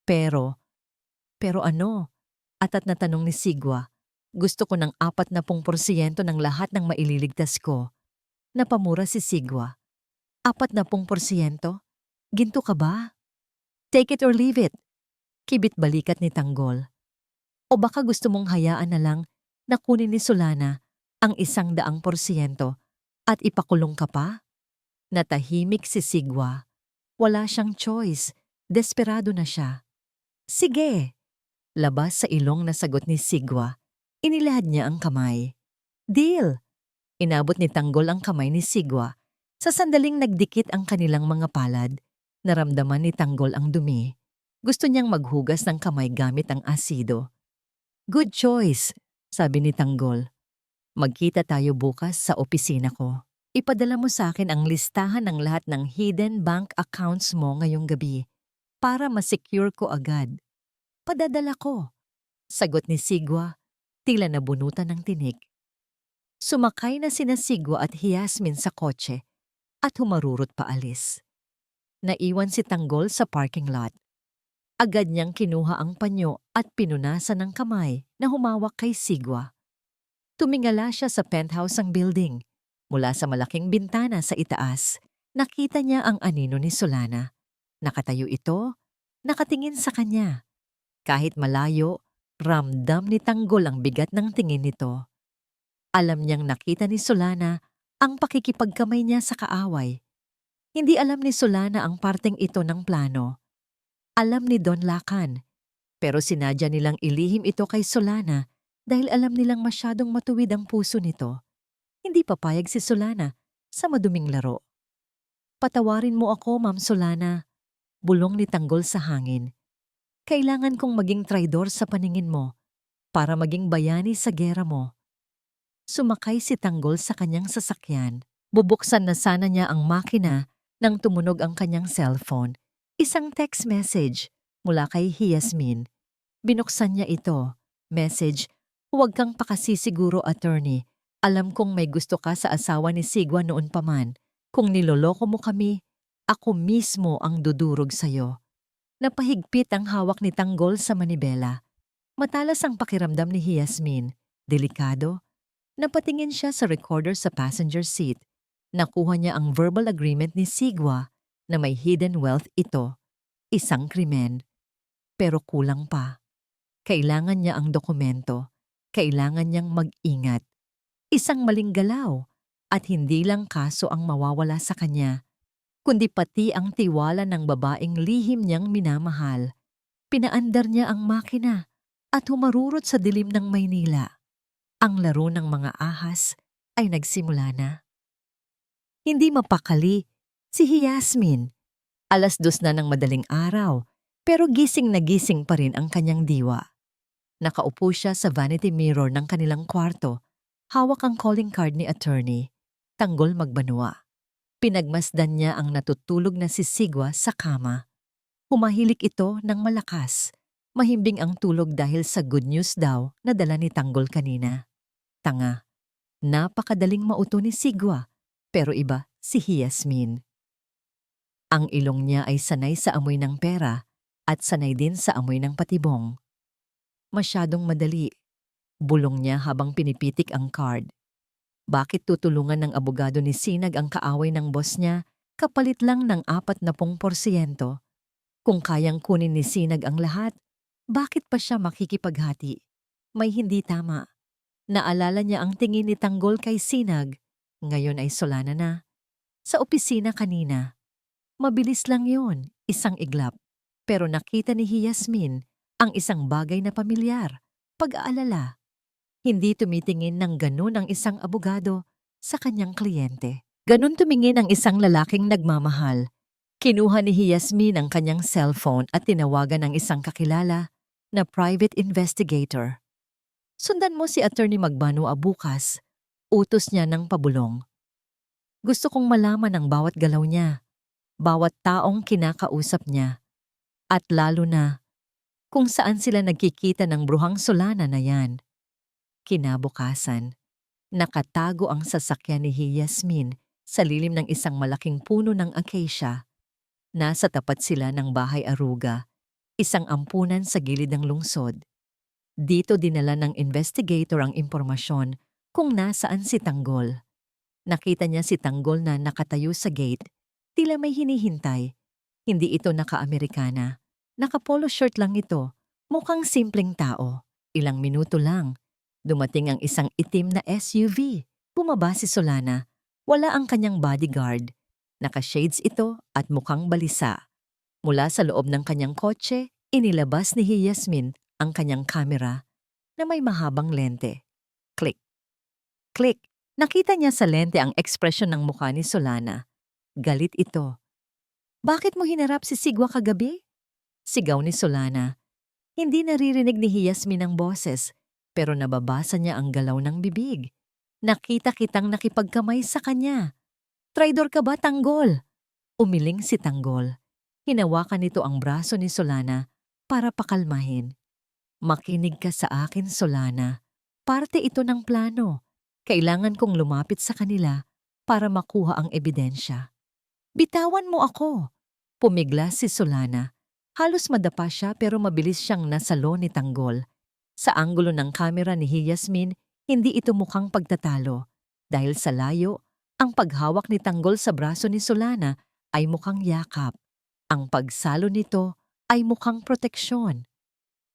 Pero ano? Atat na tanong ni Sigwa. Gusto ko ng 40% ng lahat ng maililigtas ko. Napamura si Sigwa. 40%? Ginto ka ba? Take it or leave it. Kibit balikat ni Tanggol. O baka gusto mong hayaan na lang na kunin ni Solana ang 100% at ipakulong ka pa? Natahimik si Sigwa. Wala siyang choice. Desperado na siya. Sige. Labas sa ilong na sagot ni Sigwa. Inilahad niya ang kamay. Deal. Inabot ni Tanggol ang kamay ni Sigwa. Sa sandaling nagdikit ang kanilang mga palad, naramdaman ni Tanggol ang dumi. Gusto niyang maghugas ng kamay gamit ang asido. Good choice, sabi ni Tanggol. Magkita tayo bukas sa opisina ko. Ipadala mo sa akin ang listahan ng lahat ng hidden bank accounts mo ngayong gabi para ma-secure ko agad. Padadala ko, sagot ni Sigwa, tila nabunutan ng tinik. Sumakay na sina Sigwa at Yasmin sa kotse at humarurot paalis. Naiwan si Tanggol sa parking lot. Agad niyang kinuha ang panyo at pinunasan ng kamay na humawak kay Sigwa. Tumingala siya sa penthouse ng building. Mula sa malaking bintana sa itaas, nakita niya ang anino ni Solana. Nakatayo ito, nakatingin sa kanya. Kahit malayo, ramdam ni Tanggol ang bigat ng tingin nito. Alam niyang nakita ni Solana ang pakikipagkamay niya sa kaaway. Hindi alam ni Solana ang parteng ito ng plano. Alam ni Don Lacan, pero sinadya nilang ilihim ito kay Solana dahil alam nilang masyadong matuwid ang puso nito. Hindi papayag si Solana sa maduming laro. Patawarin mo ako, Ma'am Solana, bulong ni Tanggol sa hangin. Kailangan kong maging traidor sa paningin mo para maging bayani sa gera mo. Sumakay si Tanggol sa kanyang sasakyan. Bubuksan na sana niya ang makina nang tumunog ang kanyang cellphone. Isang text message mula kay Yasmin. Binuksan niya ito. Message, huwag kang pakasisiguro, attorney. Alam kong may gusto ka sa asawa ni Sigwa noon pa man. Kung niloloko mo kami, ako mismo ang dudurog sa'yo. Napahigpit ang hawak ni Tanggol sa manibela. Matalas ang pakiramdam ni Yasmin. Delikado. Napatingin siya sa recorder sa passenger seat. Nakuha niya ang verbal agreement ni Sigwa na may hidden wealth ito. Isang krimen. Pero kulang pa. Kailangan niya ang dokumento. Kailangan niyang mag-ingat. Isang maling galaw at hindi lang kaso ang mawawala sa kanya, kundi pati ang tiwala ng babaeng lihim niyang minamahal. Pinaandar niya ang makina at humarurot sa dilim ng Maynila. Ang laro ng mga ahas ay nagsimula na. Hindi mapakali si Yasmin. 2:00 na ng madaling araw, pero gising na gising pa rin ang kanyang diwa. Nakaupo siya sa vanity mirror ng kanilang kwarto, hawak ang calling card ni attorney. Tanggol magbanwa. Pinagmasdan niya ang natutulog na si Sigwa sa kama. Humahilik ito ng malakas. Mahimbing ang tulog dahil sa good news daw na dala ni Tanggol kanina. Tanga. Napakadaling mauto ni Sigwa, pero iba si Yasmin. Ang ilong niya ay sanay sa amoy ng pera at sanay din sa amoy ng patibong. Masyadong madali. Bulong niya habang pinipitik ang card. Bakit tutulungan ng abogado ni Sinag ang kaaway ng boss niya kapalit lang ng 40%? Kung kayang kunin ni Sinag ang lahat, bakit pa siya makikipaghati? May hindi tama. Naalala niya ang tingin ni Tanggol kay Sinag. Ngayon ay Solana na. Sa opisina kanina. Mabilis lang yon, isang iglap. Pero nakita ni Yasmin ang isang bagay na pamilyar, pag-aalala. Hindi tumitingin ng ganun ang isang abogado sa kanyang kliyente. Ganun tumingin ang isang lalaking nagmamahal. Kinuha ni Yasmin ang kanyang cellphone at tinawagan ng isang kakilala na private investigator. Sundan mo si Attorney Magbanua bukas. Utos niya ng pabulong. Gusto kong malaman ang bawat galaw niya, bawat taong kinakausap niya, at lalo na kung saan sila nagkikita ng bruhang Solana na yan. Kinabukasan, nakatago ang sasakyan ni Yasmin sa lilim ng isang malaking puno ng acacia. Nasa tapat sila ng bahay Aruga, isang ampunan sa gilid ng lungsod. Dito dinala ng investigator ang impormasyon kung nasaan si Tanggol. Nakita niya si Tanggol na nakatayo sa gate, tila may hinihintay. Hindi ito naka-Amerikana. Naka-polo shirt lang ito, mukhang simpleng tao. Ilang minuto lang. Dumating ang isang itim na SUV. Bumaba si Solana. Wala ang kanyang bodyguard. Naka-shades ito at mukhang balisa. Mula sa loob ng kanyang kotse, inilabas ni Yasmin ang kanyang kamera na may mahabang lente. Click. Click. Nakita niya sa lente ang ekspresyon ng mukha ni Solana. Galit ito. Bakit mo hinarap si Sigwa kagabi? Sigaw ni Solana. Hindi naririnig ni Yasmin ang boses, pero nababasa niya ang galaw ng bibig. Nakita kitang nakipagkamay sa kanya. Traidor ka ba, Tanggol? Umiling si Tanggol. Hinawakan nito ang braso ni Solana para pakalmahin. Makinig ka sa akin, Solana. Parte ito ng plano. Kailangan kong lumapit sa kanila para makuha ang ebidensya. Bitawan mo ako. Pumigla si Solana. Halos madapa siya pero mabilis siyang nasalo ni Tanggol. Sa anggulo ng kamera ni Yasmin, hindi ito mukhang pagtatalo. Dahil sa layo, ang paghawak ni Tanggol sa braso ni Solana ay mukhang yakap. Ang pagsalo nito, ay mukhang proteksyon.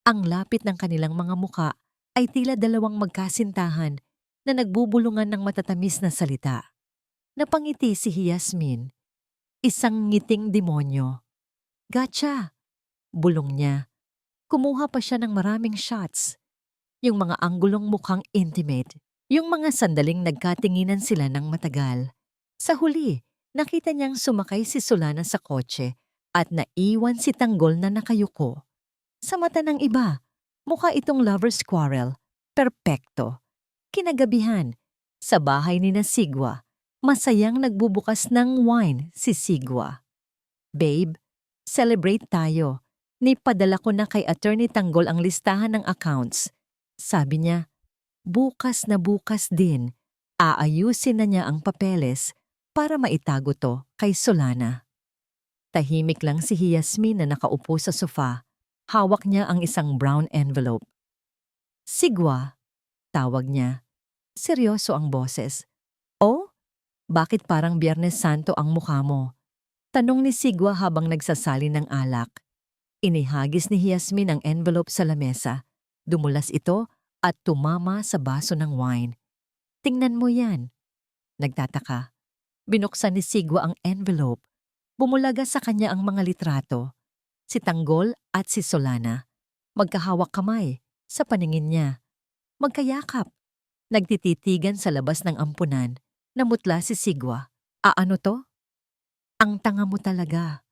Ang lapit ng kanilang mga muka ay tila dalawang magkasintahan na nagbubulungan ng matatamis na salita. Napangiti si Yasmin, isang ngiting demonyo. Gotcha! Bulong niya. Kumuha pa siya ng maraming shots. Yung mga anggulong mukhang intimate. Yung mga sandaling nagkatinginan sila ng matagal. Sa huli, nakita niyang sumakay si Solana sa kotse at naiwan si Tanggol na nakayuko. Sa mata ng iba, mukha itong lover's quarrel. Perpekto. Kinagabihan, sa bahay ni na Sigwa, masayang nagbubukas ng wine si Sigwa. Babe, celebrate tayo. Nipadala ko na kay Attorney Tanggol ang listahan ng accounts. Sabi niya, bukas na bukas din, aayusin na niya ang papeles para maitago to kay Solana. Tahimik lang si Yasmin na nakaupo sa sofa. Hawak niya ang isang brown envelope. Sigwa, tawag niya. Seryoso ang boses. Oh, bakit parang Biyernes Santo ang mukha mo? Tanong ni Sigwa habang nagsasali ng alak. Inihagis ni Yasmin ang envelope sa lamesa. Dumulas ito at tumama sa baso ng wine. Tingnan mo yan. Nagtataka. Binuksan ni Sigwa ang envelope. Bumulaga sa kanya ang mga litrato. Si Tanggol at si Solana. Magkahawak kamay sa paningin niya. Magkayakap. Nagtititigan sa labas ng ampunan. Namutla si Sigwa. Ano to? Ang tanga mo talaga.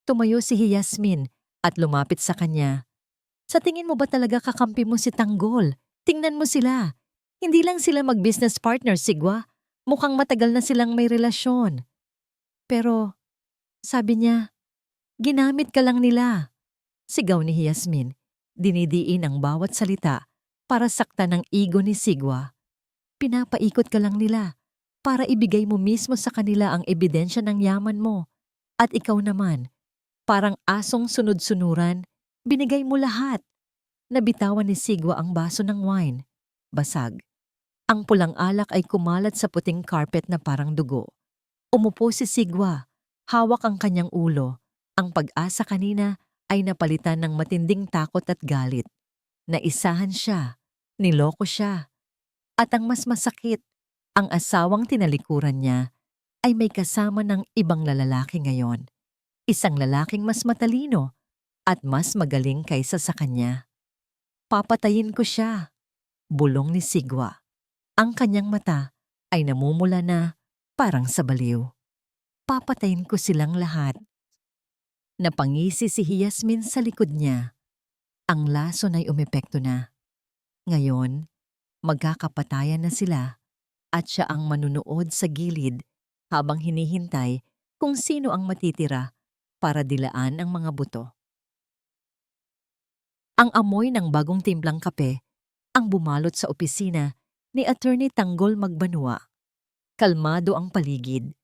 Tumayo si Yasmin at lumapit sa kanya. Sa tingin mo ba talaga kakampi mo si Tanggol? Tingnan mo sila. Hindi lang sila mag-business partner, Sigwa. Mukhang matagal na silang may relasyon. Pero, sabi niya, ginamit ka lang nila. Sigaw ni Yasmin. Dinidiin ang bawat salita para saktan ng ego ni Sigwa. Pinapaikot ka lang nila para ibigay mo mismo sa kanila ang ebidensya ng yaman mo. At ikaw naman, parang asong sunod-sunuran, binigay mo lahat. Nabitawan ni Sigwa ang baso ng wine. Basag. Ang pulang alak ay kumalat sa puting carpet na parang dugo. Umupo si Sigwa. Hawak ang kanyang ulo. Ang pag-asa kanina ay napalitan ng matinding takot at galit. Naisahan siya. Niloko siya. At ang mas masakit, ang asawang tinalikuran niya ay may kasama ng ibang lalaki ngayon. Isang lalaking mas matalino at mas magaling kaysa sa kanya. Papatayin ko siya, bulong ni Sigwa. Ang kanyang mata ay namumula na parang sa baliw. Papatayin ko silang lahat. Napangisi si Yasmin sa likod niya. Ang lason ay umepekto na. Ngayon, magkakapatayan na sila at siya ang manunood sa gilid habang hinihintay kung sino ang matitira para dilaan ang mga buto. Ang amoy ng bagong timplang kape ang bumalot sa opisina ni Attorney Tanggol Magbanua. Kalmado ang paligid.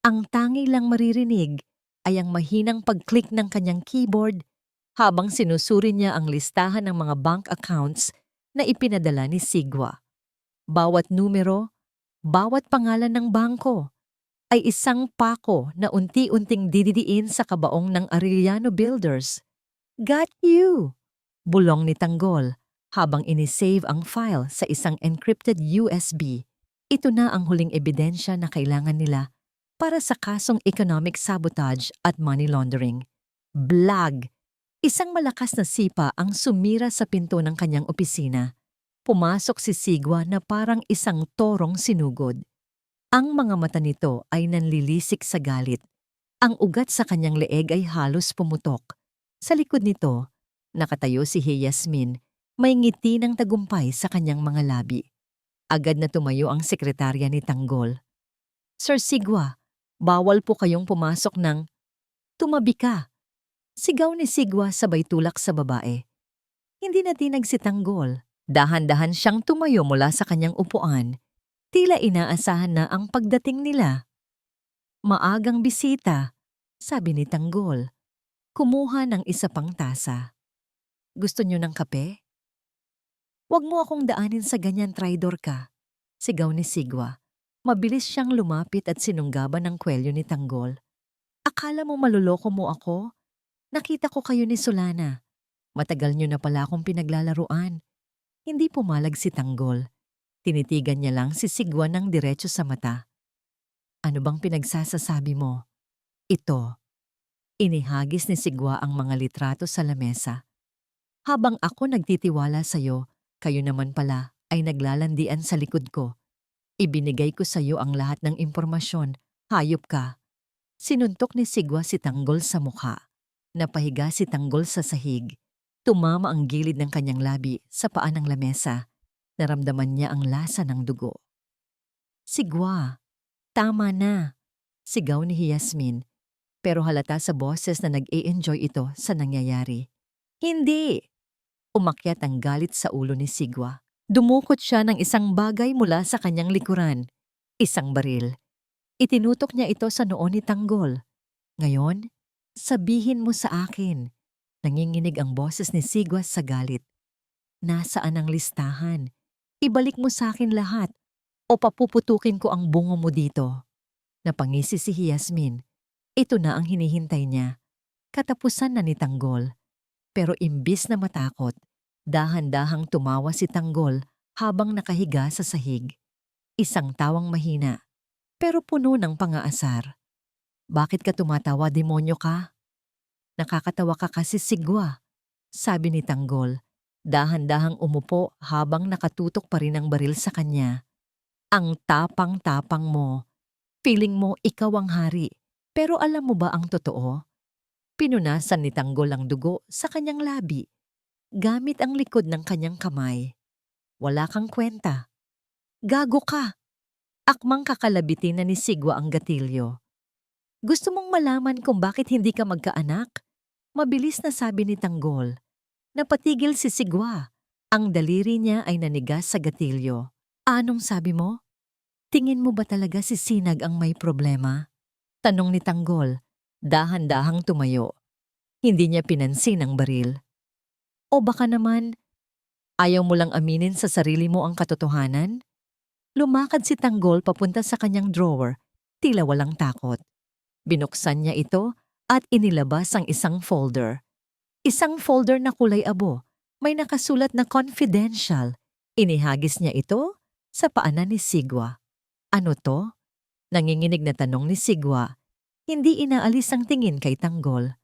Ang tangi lang maririnig ay ang mahinang pag-click ng kanyang keyboard habang sinusuri niya ang listahan ng mga bank accounts na ipinadala ni Sigwa. Bawat numero, bawat pangalan ng bangko ay isang pako na unti-unting dididiin sa kabaong ng Arellano Builders. Got you! Bulong ni Tanggol habang inisave ang file sa isang encrypted USB. Ito na ang huling ebidensya na kailangan nila para sa kasong economic sabotage at money laundering. Blag! Isang malakas na sipa ang sumira sa pinto ng kanyang opisina. Pumasok si Sigwa na parang isang torong sinugod. Ang mga mata nito ay nanlilisik sa galit. Ang ugat sa kanyang leeg ay halos pumutok. Sa likod nito, nakatayo si Yasmin, may ngiti ng tagumpay sa kanyang mga labi. Agad na tumayo ang sekretarya ni Tanggol. Sir Sigwa, bawal po kayong pumasok ng... Tumabi ka! Sigaw ni Sigwa sabay tulak sa babae. Hindi na tinag si Tanggol. Dahan-dahan siyang tumayo mula sa kanyang upuan. Tila inaasahan na ang pagdating nila. Maagang bisita, sabi ni Tanggol. Kumuha ng isa pang tasa. Gusto niyo ng kape? Huwag mo akong daanin sa ganyan, traidor ka, sigaw ni Sigwa. Mabilis siyang lumapit at sinunggaban ng kwelyo ni Tanggol. Akala mo maluloko mo ako? Nakita ko kayo ni Solana. Matagal niyo na pala akong pinaglalaruan. Hindi pumalag si Tanggol. Tinitigan niya lang si Sigwa ng diretso sa mata. Ano bang pinagsasasabi mo? Ito. Inihagis ni Sigwa ang mga litrato sa lamesa. Habang ako nagtitiwala sa'yo, kayo naman pala ay naglalandian sa likod ko. Ibinigay ko sa'yo ang lahat ng impormasyon. Hayop ka. Sinuntok ni Sigwa si Tanggol sa mukha. Napahiga si Tanggol sa sahig. Tumama ang gilid ng kanyang labi sa paa ng lamesa. Naramdaman niya ang lasa ng dugo. Sigwa, tama na. Sigaw ni Yasmin. Pero halata sa boses na nag-e-enjoy ito sa nangyayari. Hindi! Umakyat ang galit sa ulo ni Sigwa. Dumukot siya ng isang bagay mula sa kanyang likuran. Isang baril. Itinutok niya ito sa noo ni Tanggol. Ngayon, sabihin mo sa akin. Nanginginig ang boses ni Sigwa sa galit. Nasaan ang listahan? Ibalik mo sa akin lahat o papuputukin ko ang bungo mo dito. Napangisi si Yasmin. Ito na ang hinihintay niya. Katapusan na ni Tanggol. Pero imbis na matakot, dahan-dahang tumawa si Tanggol habang nakahiga sa sahig. Isang tawang mahina, pero puno ng pangaasar. Bakit ka tumatawa, demonyo ka? Nakakatawa ka kasi, Sigwa, sabi ni Tanggol. Dahan-dahang umupo habang nakatutok pa rin ang baril sa kanya. Ang tapang-tapang mo. Feeling mo ikaw ang hari. Pero alam mo ba ang totoo? Pinunasan ni Tanggol ang dugo sa kanyang labi, gamit ang likod ng kanyang kamay. Wala kang kwenta. Gago ka! Akmang kakalabitin na ni Sigwa ang gatilyo. Gusto mong malaman kung bakit hindi ka magkaanak? Mabilis na sabi ni Tanggol. Napatigil si Sigwa. Ang daliri niya ay nanigas sa gatilyo. Anong sabi mo? Tingin mo ba talaga si Sinag ang may problema? Tanong ni Tanggol. Dahan-dahang tumayo. Hindi niya pinansin ang baril. O baka naman, ayaw mo lang aminin sa sarili mo ang katotohanan? Lumakad si Tanggol papunta sa kanyang drawer, tila walang takot. Binuksan niya ito at inilabas ang isang folder. Isang folder na kulay abo, may nakasulat na confidential. Inihagis niya ito sa paanan ni Sigwa. Ano to? Nanginginig na tanong ni Sigwa. Hindi inaalis ang tingin kay Tanggol.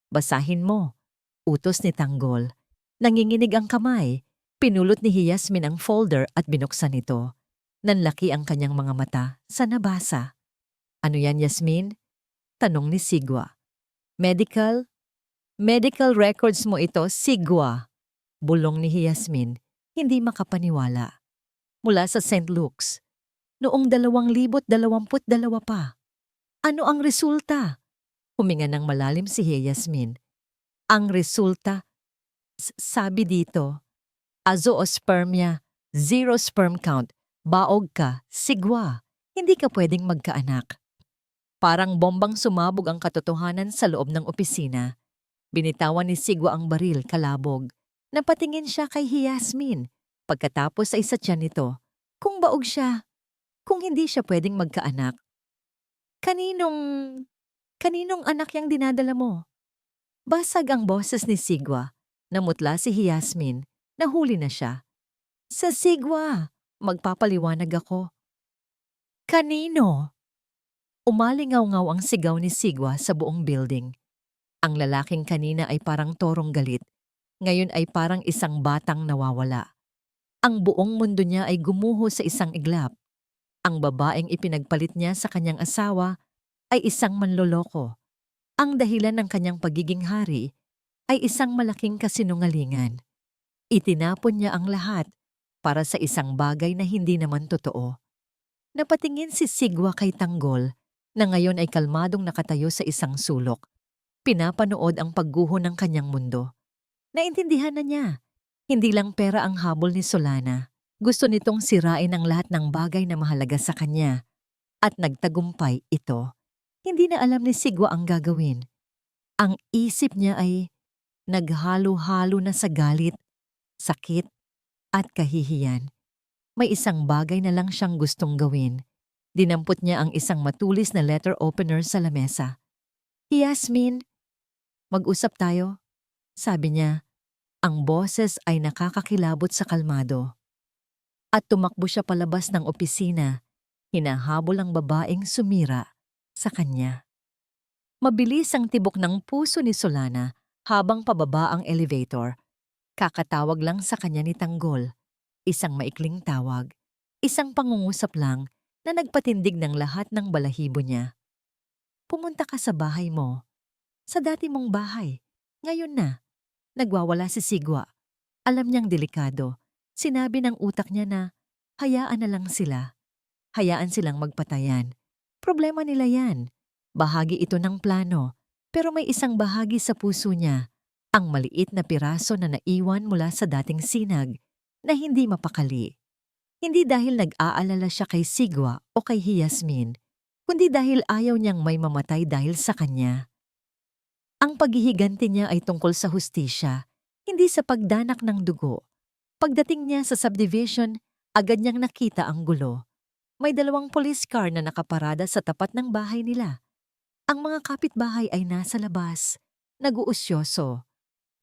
Basahin mo. Utos ni Tanggol. Nanginginig ang kamay. Pinulot ni Yasmin ang folder at binuksan ito. Nanlaki ang kanyang mga mata sa nabasa. Ano yan, Yasmin? Tanong ni Sigwa. Medical? Medical records mo ito, Sigwa. Bulong ni Yasmin, hindi makapaniwala. Mula sa St. Luke's. Noong 2022 pa. Ano ang resulta? Huminga ng malalim si Yasmin. Ang resulta, sabi dito, azoospermia, 0 sperm count, baog ka, Sigwa, hindi ka pwedeng magkaanak. Parang bombang sumabog ang katotohanan sa loob ng opisina. Binitawan ni Sigwa ang baril, kalabog. Napatingin siya kay Yasmin. Pagkatapos ay sa tiyan nito. Kung baog siya, kung hindi siya pwedeng magkaanak. Kaninong anak yang dinadala mo? Basag ang boses ni Sigwa. Namutla si Yasmin. Nahuli na siya. Sa Sigwa, magpapaliwanag ako. Kanino? Umalingaw-ngaw ang sigaw ni Sigwa sa buong building. Ang lalaking kanina ay parang torong galit. Ngayon ay parang isang batang nawawala. Ang buong mundo niya ay gumuho sa isang iglap. Ang babaeng ipinagpalit niya sa kanyang asawa ay isang manloloko. Ang dahilan ng kanyang pagiging hari ay isang malaking kasinungalingan. Itinapon niya ang lahat para sa isang bagay na hindi naman totoo. Napatingin si Sigwa kay Tanggol na ngayon ay kalmadong nakatayo sa isang sulok. Pinapanood ang pagguho ng kanyang mundo. Naintindihan na niya. Hindi lang pera ang habol ni Solana. Gusto nitong sirain ang lahat ng bagay na mahalaga sa kanya. At nagtagumpay ito. Hindi na alam ni Sigwa ang gagawin. Ang isip niya ay naghalo-halo na sa galit, sakit, at kahihiyan. May isang bagay na lang siyang gustong gawin. Dinampot niya ang isang matulis na letter opener sa lamesa. Yasmin, Mag-usap tayo, sabi niya. Ang boses ay nakakakilabot sa kalmado. At tumakbo siya palabas ng opisina, hinahabol ang babaeng sumira sa kanya. Mabilis ang tibok ng puso ni Solana habang pababa ang elevator. Kakatawag lang sa kanya ni Tanggol. Isang maikling tawag, isang pangungusap lang na nagpatindig ng lahat ng balahibo niya. Pumunta ka sa bahay mo, sa dati mong bahay. Ngayon na, nagwawala si Sigwa. Alam niyang delikado. Sinabi ng utak niya na hayaan na lang sila. Hayaan silang magpatayan. Problema nila yan. Bahagi ito ng plano. Pero may isang bahagi sa puso niya. Ang maliit na piraso na naiwan mula sa dating sinag na hindi mapakali. Hindi dahil nag-aalala siya kay Sigwa o kay Yasmin, kundi dahil ayaw niyang may mamatay dahil sa kanya. Ang paghihiganti niya ay tungkol sa hustisya, hindi sa pagdanak ng dugo. Pagdating niya sa subdivision, agad niyang nakita ang gulo. May 2 police car na nakaparada sa tapat ng bahay nila. Ang mga kapitbahay ay nasa labas, nag-uusyoso.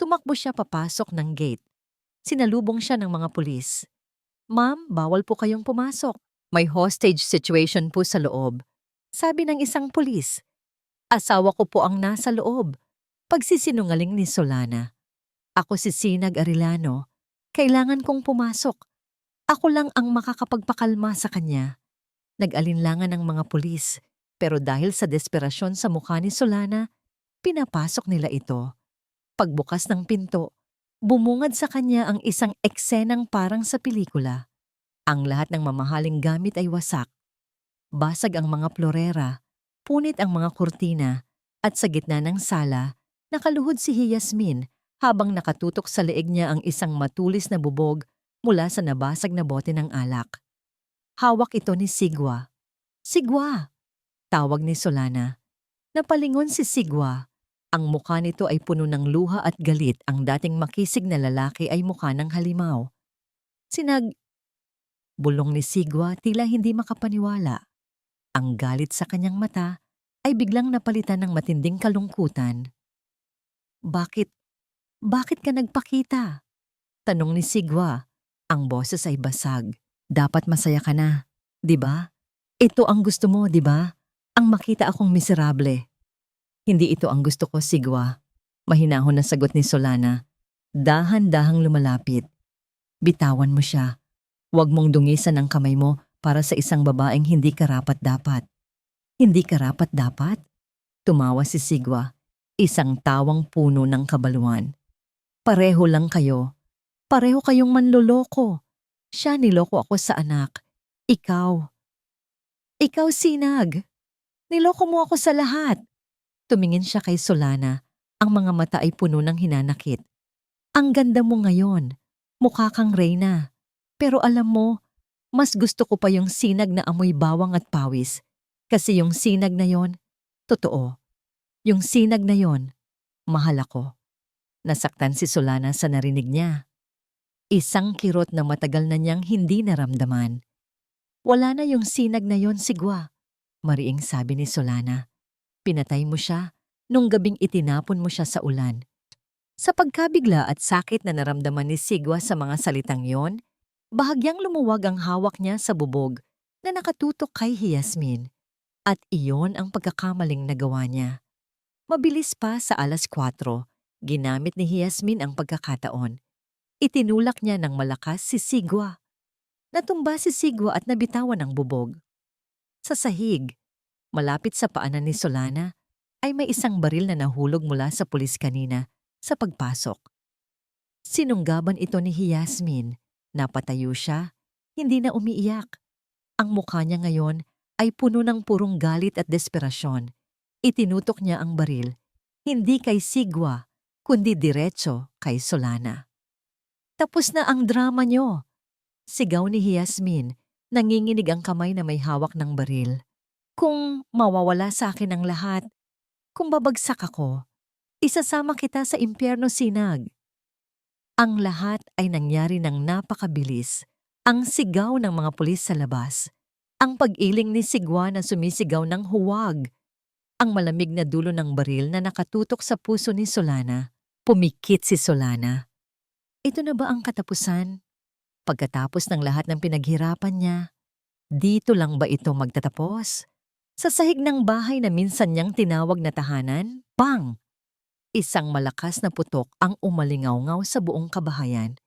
Tumakbo siya papasok ng gate. Sinalubong siya ng mga pulis. "Ma'am, bawal po kayong pumasok. May hostage situation po sa loob," sabi ng isang pulis. "Asawa ko po ang nasa loob." Pagsisinungaling ni Solana. "Ako si Sinag Arellano. Kailangan kong pumasok. Ako lang ang makakapagpakalma sa kanya." Nag-alinlangan ng mga pulis, pero dahil sa desperasyon sa mukha ni Solana, pinapasok nila ito. Pagbukas ng pinto, bumungad sa kanya ang isang eksenang parang sa pelikula. Ang lahat ng mamahaling gamit ay wasak. Basag ang mga florera, punit ang mga kurtina, at sa gitna ng sala, nakaluhod si Yasmin habang nakatutok sa leeg niya ang isang matulis na bubog mula sa nabasag na bote ng alak. Hawak ito ni Sigwa. "Sigwa!" tawag ni Solana. Napalingon si Sigwa. Ang mukha nito ay puno ng luha at galit. Ang dating makisig na lalaki ay mukha ng halimaw. Bulong ni Sigwa, tila hindi makapaniwala. Ang galit sa kanyang mata ay biglang napalitan ng matinding kalungkutan. Bakit? Bakit ka nagpakita?" tanong ni Sigwa. Ang boses ay basag. "Dapat masaya ka na, di ba? Ito ang gusto mo, di ba? Ang makita akong miserable." "Hindi ito ang gusto ko, Sigwa," mahinahon na sagot ni Solana. Dahan-dahang lumalapit. "Bitawan mo siya. Huwag mong dungisan ang kamay mo para sa isang babaeng hindi karapat-dapat." "Hindi karapat-dapat?" Tumawa si Sigwa. Isang tawang puno ng kabaluan. "Pareho lang kayo. Pareho kayong manloloko. Siya niloko ako sa anak. Ikaw. Ikaw, Sinag. Niloko mo ako sa lahat." Tumingin siya kay Solana. Ang mga mata ay puno ng hinanakit. "Ang ganda mo ngayon. Mukha kang reyna. Pero alam mo, mas gusto ko pa yung sinag na amoy bawang at pawis. Kasi yung sinag na yon, totoo. Yung sinag na yon, mahal ako." Nasaktan si Solana sa narinig niya. Isang kirot na matagal na niyang hindi naramdaman. "Wala na yung sinag na yon, Sigwa," mariing sabi ni Solana. "Pinatay mo siya nung gabing itinapon mo siya sa ulan." Sa pagkabigla at sakit na naramdaman ni Sigwa sa mga salitang yon, bahagyang lumuwag ang hawak niya sa bubog na nakatutok kay Yasmin. At iyon ang pagkakamaling nagawa niya. Mabilis pa sa 4:00, ginamit ni Yasmin ang pagkakataon. Itinulak niya ng malakas si Sigwa. Natumba si Sigwa at nabitawan ang bubog. Sa sahig, malapit sa paanan ni Solana, ay may isang baril na nahulog mula sa pulis kanina sa pagpasok. Sinunggaban ito ni Yasmin. Napatayo siya, hindi na umiiyak. Ang mukha niya ngayon ay puno ng purong galit at desperasyon. Itinutok niya ang baril, hindi kay Sigwa, kundi diretso kay Solana. "Tapos na ang drama niyo," sigaw ni Yasmin. Nanginginig ang kamay na may hawak ng baril. "Kung mawawala sa akin ang lahat, kung babagsak ako, isasama kita sa impyerno, Sinag." Ang lahat ay nangyari ng napakabilis. Ang sigaw ng mga pulis sa labas. Ang pag-iling ni Sigwa na sumisigaw ng huwag. ang malamig na dulo ng baril na nakatutok sa puso ni Solana. Pumikit si Solana. Ito na ba ang katapusan? Pagkatapos ng lahat ng pinaghirapan niya, dito lang ba ito magtatapos? Sa sahig ng bahay na minsan niyang tinawag na tahanan, bang! Isang malakas na putok ang umalingaw-ngaw sa buong kabahayan.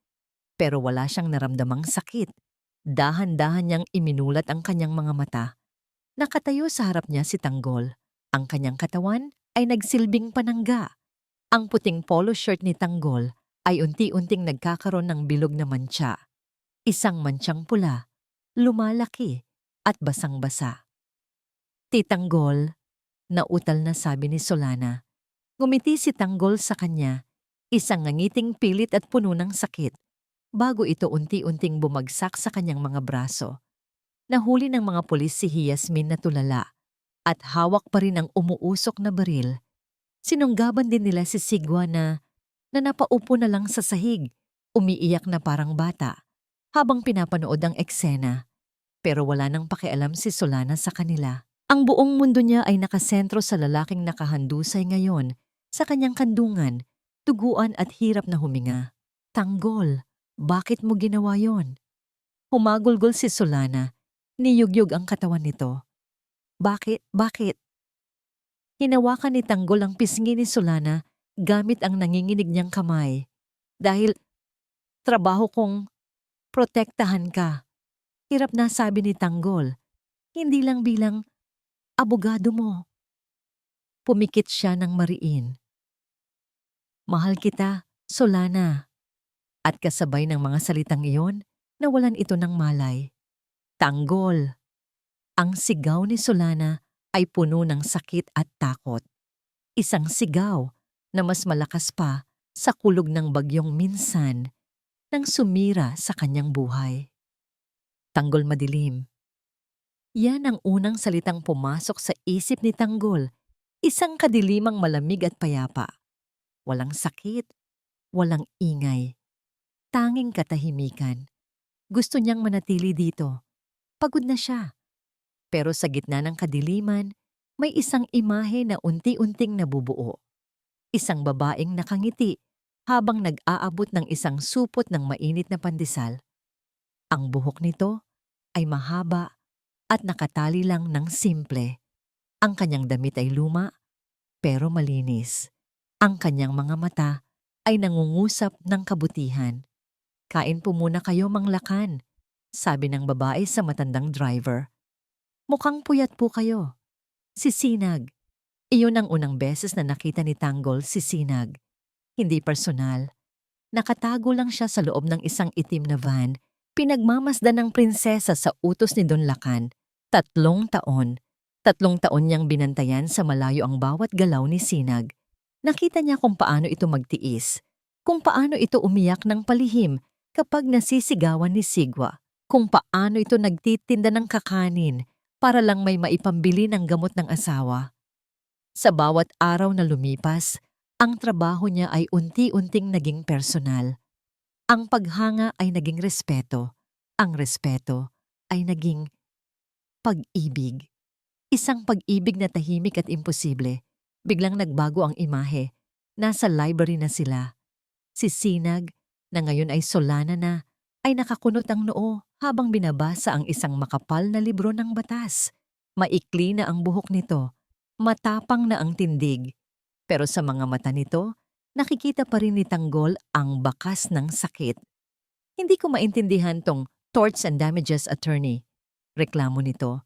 Pero wala siyang naramdamang sakit. Dahan-dahan niyang iminulat ang kanyang mga mata. Nakatayo sa harap niya si Tanggol. Ang kanyang katawan ay nagsilbing panangga. Ang puting polo shirt ni Tanggol ay unti-unting nagkakaroon ng bilog na mantsa. Isang mantsang pula, lumalaki at basang-basa. Titanggol, nautal na sabi ni Solana. Ngumiti si Tanggol sa kanya, isang ngangiting pilit at puno ng sakit, bago ito unti-unting bumagsak sa kanyang mga braso. Nahuli ng mga pulis si Yasmin na tulala at hawak pa rin ang umuusok na baril. Sinunggaban din nila si Sigwa na napaupo na lang sa sahig, umiiyak na parang bata, habang pinapanood ang eksena. Pero wala nang pakialam si Solana sa kanila. Ang buong mundo niya ay nakasentro sa lalaking nakahandusay ngayon sa kanyang kandungan, tuguan at hirap na huminga. Tanggol, bakit mo ginawa yon? Humagulgol si Solana, niyugyug ang katawan nito. Bakit? Hinawakan ni Tanggol ang pisngi ni Solana gamit ang nanginginig niyang kamay. Dahil trabaho kong protektahan ka. Hirap na sabi ni Tanggol, hindi lang bilang abogado mo. Pumikit siya ng mariin. Mahal kita, Solana. At kasabay ng mga salitang iyon, nawalan ito ng malay. Tanggol. Ang sigaw ni Solana ay puno ng sakit at takot. Isang sigaw na mas malakas pa sa kulog ng bagyong minsan nang sumira sa kanyang buhay. Tanggol madilim. Yan ang unang salitang pumasok sa isip ni Tanggol, isang kadilimang malamig at payapa. Walang sakit, walang ingay, tanging katahimikan. Gusto niyang manatili dito. Pagod na siya. Pero sa gitna ng kadiliman, may isang imahe na unti-unting nabubuo. Isang babaeng nakangiti habang nag-aabot ng isang supot ng mainit na pandesal. Ang buhok nito ay mahaba at nakatali lang ng simple. Ang kanyang damit ay luma pero malinis. Ang kanyang mga mata ay nangungusap ng kabutihan. Kain po muna kayo, Manglakan, sabi ng babae sa matandang driver. Mukhang puyat po kayo. Si Sinag. Iyon ang unang beses na nakita ni Tanggol si Sinag. Hindi personal. Nakatago lang siya sa loob ng isang itim na van, pinagmamasdan ng prinsesa sa utos ni Don Lacan. 3 taon. 3 taon niyang binantayan sa malayo ang bawat galaw ni Sinag. Nakita niya kung paano ito magtiis, kung paano ito umiyak ng palihim kapag nasisigawan ni Sigwa, kung paano ito nagtitinda ng kakanin para lang may maipambili ng gamot ng asawa. Sa bawat araw na lumipas, ang trabaho niya ay unti-unting naging personal. Ang paghanga ay naging respeto. Ang respeto ay naging pag-ibig. Isang pag-ibig na tahimik at imposible. Biglang nagbago ang imahe. Nasa library na sila. Si Sinag, na ngayon ay Solana na, ay nakakunot ang noo habang binabasa ang isang makapal na libro ng batas. Maikli na ang buhok nito. Matapang na ang tindig. Pero sa mga mata nito, nakikita pa rin ni Tanggol ang bakas ng sakit. Hindi ko maintindihan tong torts and damages attorney. Reklamo nito.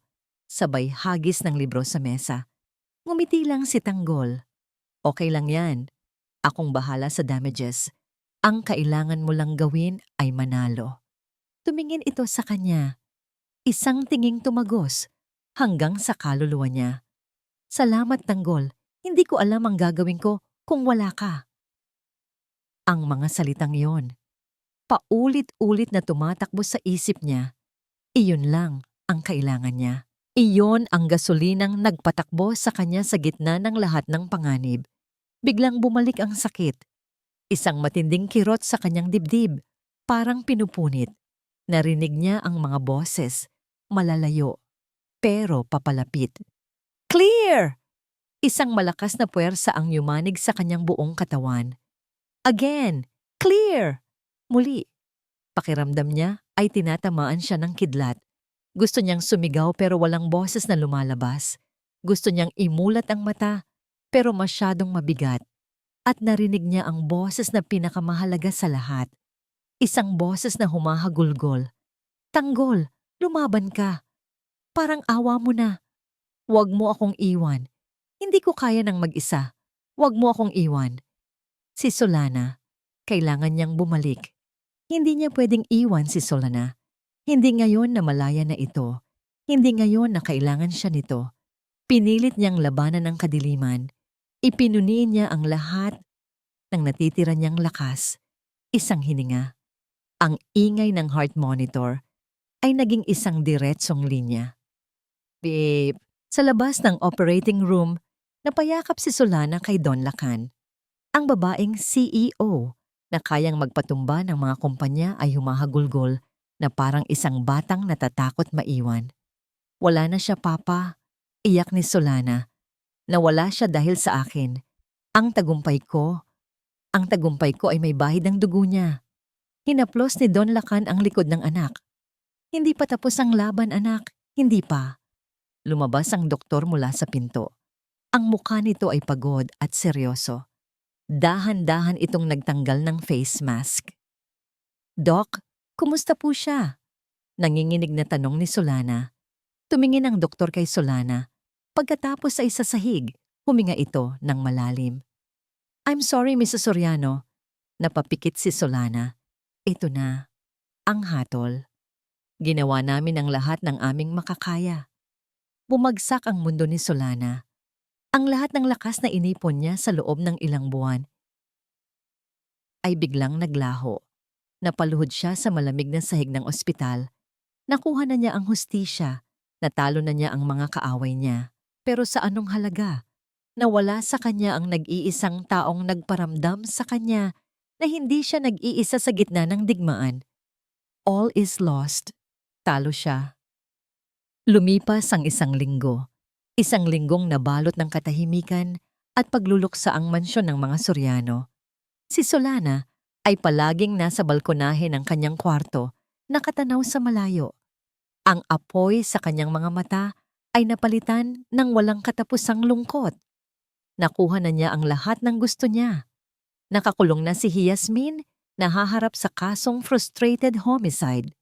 Sabay hagis ng libro sa mesa. Ngumiti lang si Tanggol. Okay lang yan. Akong bahala sa damages. Ang kailangan mo lang gawin ay manalo. Tumingin ito sa kanya. Isang tinging tumagos hanggang sa kaluluwa niya. Salamat, Tanggol. Hindi ko alam ang gagawin ko kung wala ka. Ang mga salitang yon, paulit-ulit na tumatakbo sa isip niya. Iyon lang ang kailangan niya. Iyon ang gasolinang nagpatakbo sa kanya sa gitna ng lahat ng panganib. Biglang bumalik ang sakit. Isang matinding kirot sa kanyang dibdib, parang pinupunit. Narinig niya ang mga boses, malalayo, pero papalapit. Clear! Isang malakas na puwersa ang yumanig sa kanyang buong katawan. Again! Clear! Muli, pakiramdam niya ay tinatamaan siya ng kidlat. Gusto niyang sumigaw pero walang boses na lumalabas. Gusto niyang imulat ang mata pero masyadong mabigat. At narinig niya ang boses na pinakamahalaga sa lahat. Isang boses na humahagulgol. Tanggol, lumaban ka. Parang awa mo na. Huwag mo akong iwan. Hindi ko kaya ng mag-isa. Huwag mo akong iwan. Si Solana, kailangan niyang bumalik. Hindi niya pwedeng iwan si Solana. Hindi ngayon na malaya na ito. Hindi ngayon na kailangan siya nito. Pinilit niyang labanan ang kadiliman. Ipinuniin niya ang lahat ng natitira niyang lakas. Isang hininga. Ang ingay ng heart monitor ay naging isang diretsong linya. Babe, sa labas ng operating room, napayakap si Solana kay Don Lacan. Ang babaeng CEO na kayang magpatumba ng mga kumpanya ay humahagulgol na parang isang batang natatakot maiwan. Wala na siya, Papa. Iyak ni Solana. Nawala siya dahil sa akin. Ang tagumpay ko ay may bahid ng dugo niya. Hinaplos ni Don Lacan ang likod ng anak. Hindi pa tapos ang laban, anak. Hindi pa. Lumabas ang doktor mula sa pinto. Ang mukha nito ay pagod at seryoso. Dahan-dahan itong nagtanggal ng face mask. Doc, kumusta po siya? Nanginginig na tanong ni Solana. Tumingin ang doktor kay Solana. Pagkatapos ay sa sahig, huminga ito ng malalim. I'm sorry, Mrs. Soriano. Napapikit si Solana. Ito na, ang hatol. Ginawa namin ang lahat ng aming makakaya. Bumagsak ang mundo ni Solana. Ang lahat ng lakas na inipon niya sa loob ng ilang buwan ay biglang naglaho. Napaluhod siya sa malamig na sahig ng ospital. Nakuha na niya ang hustisya. Natalo na niya ang mga kaaway niya. Pero sa anong halaga? Nawala sa kanya ang nag-iisang taong nagparamdam sa kanya na hindi siya nag-iisa sa gitna ng digmaan. All is lost. Talo siya. Lumipas ang isang linggo. Isang linggong nabalot ng katahimikan at pagluluksa ang mansyon ng mga Soriano. Si Solana ay palaging nasa balkonahe ng kanyang kwarto, nakatanaw sa malayo. Ang apoy sa kanyang mga mata ay napalitan ng walang katapusang lungkot. Nakuha na niya ang lahat ng gusto niya. Nakakulong na si Yasmin, nahaharap sa kasong frustrated homicide.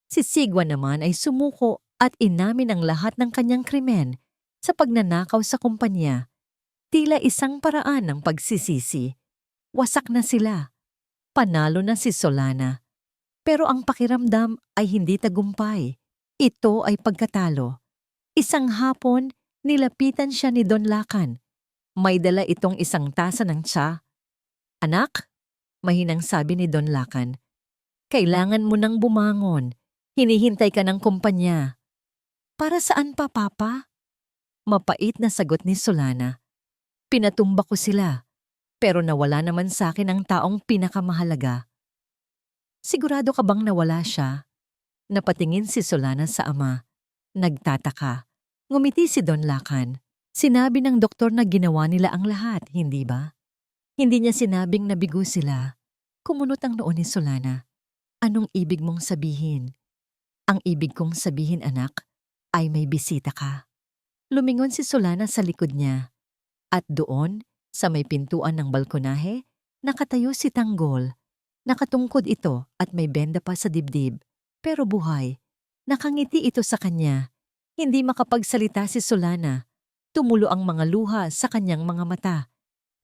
Si Sigwa naman ay sumuko at inamin ang lahat ng kanyang krimen sa pagnanakaw sa kumpanya. Tila isang paraan ng pagsisisi. Wasak na sila. Panalo na si Solana. Pero ang pakiramdam ay hindi tagumpay. Ito ay pagkatalo. Isang hapon, nilapitan siya ni Don Lacan. May dala itong isang tasa ng tsa. Anak, mahinang sabi ni Don Lacan, kailangan mo nang bumangon. Hinihintay ka ng kumpanya. Para saan pa, Papa? Mapait na sagot ni Solana. Pinatumba ko sila, pero nawala naman sa akin ang taong pinakamahalaga. Sigurado ka bang nawala siya? Napatingin si Solana sa ama. Nagtataka. Ngumiti si Don Lacan. Sinabi ng doktor na ginawa nila ang lahat, hindi ba? Hindi niya sinabing nabigo sila. Kumunot ang noo ni Solana. Anong ibig mong sabihin? Ang ibig kong sabihin, anak, ay may bisita ka. Lumingon si Solana sa likod niya. At doon, sa may pintuan ng balkonahe, nakatayo si Tanggol. Nakatungkod ito at may benda pa sa dibdib. Pero buhay. Nakangiti ito sa kanya. Hindi makapagsalita si Solana. Tumulo ang mga luha sa kanyang mga mata.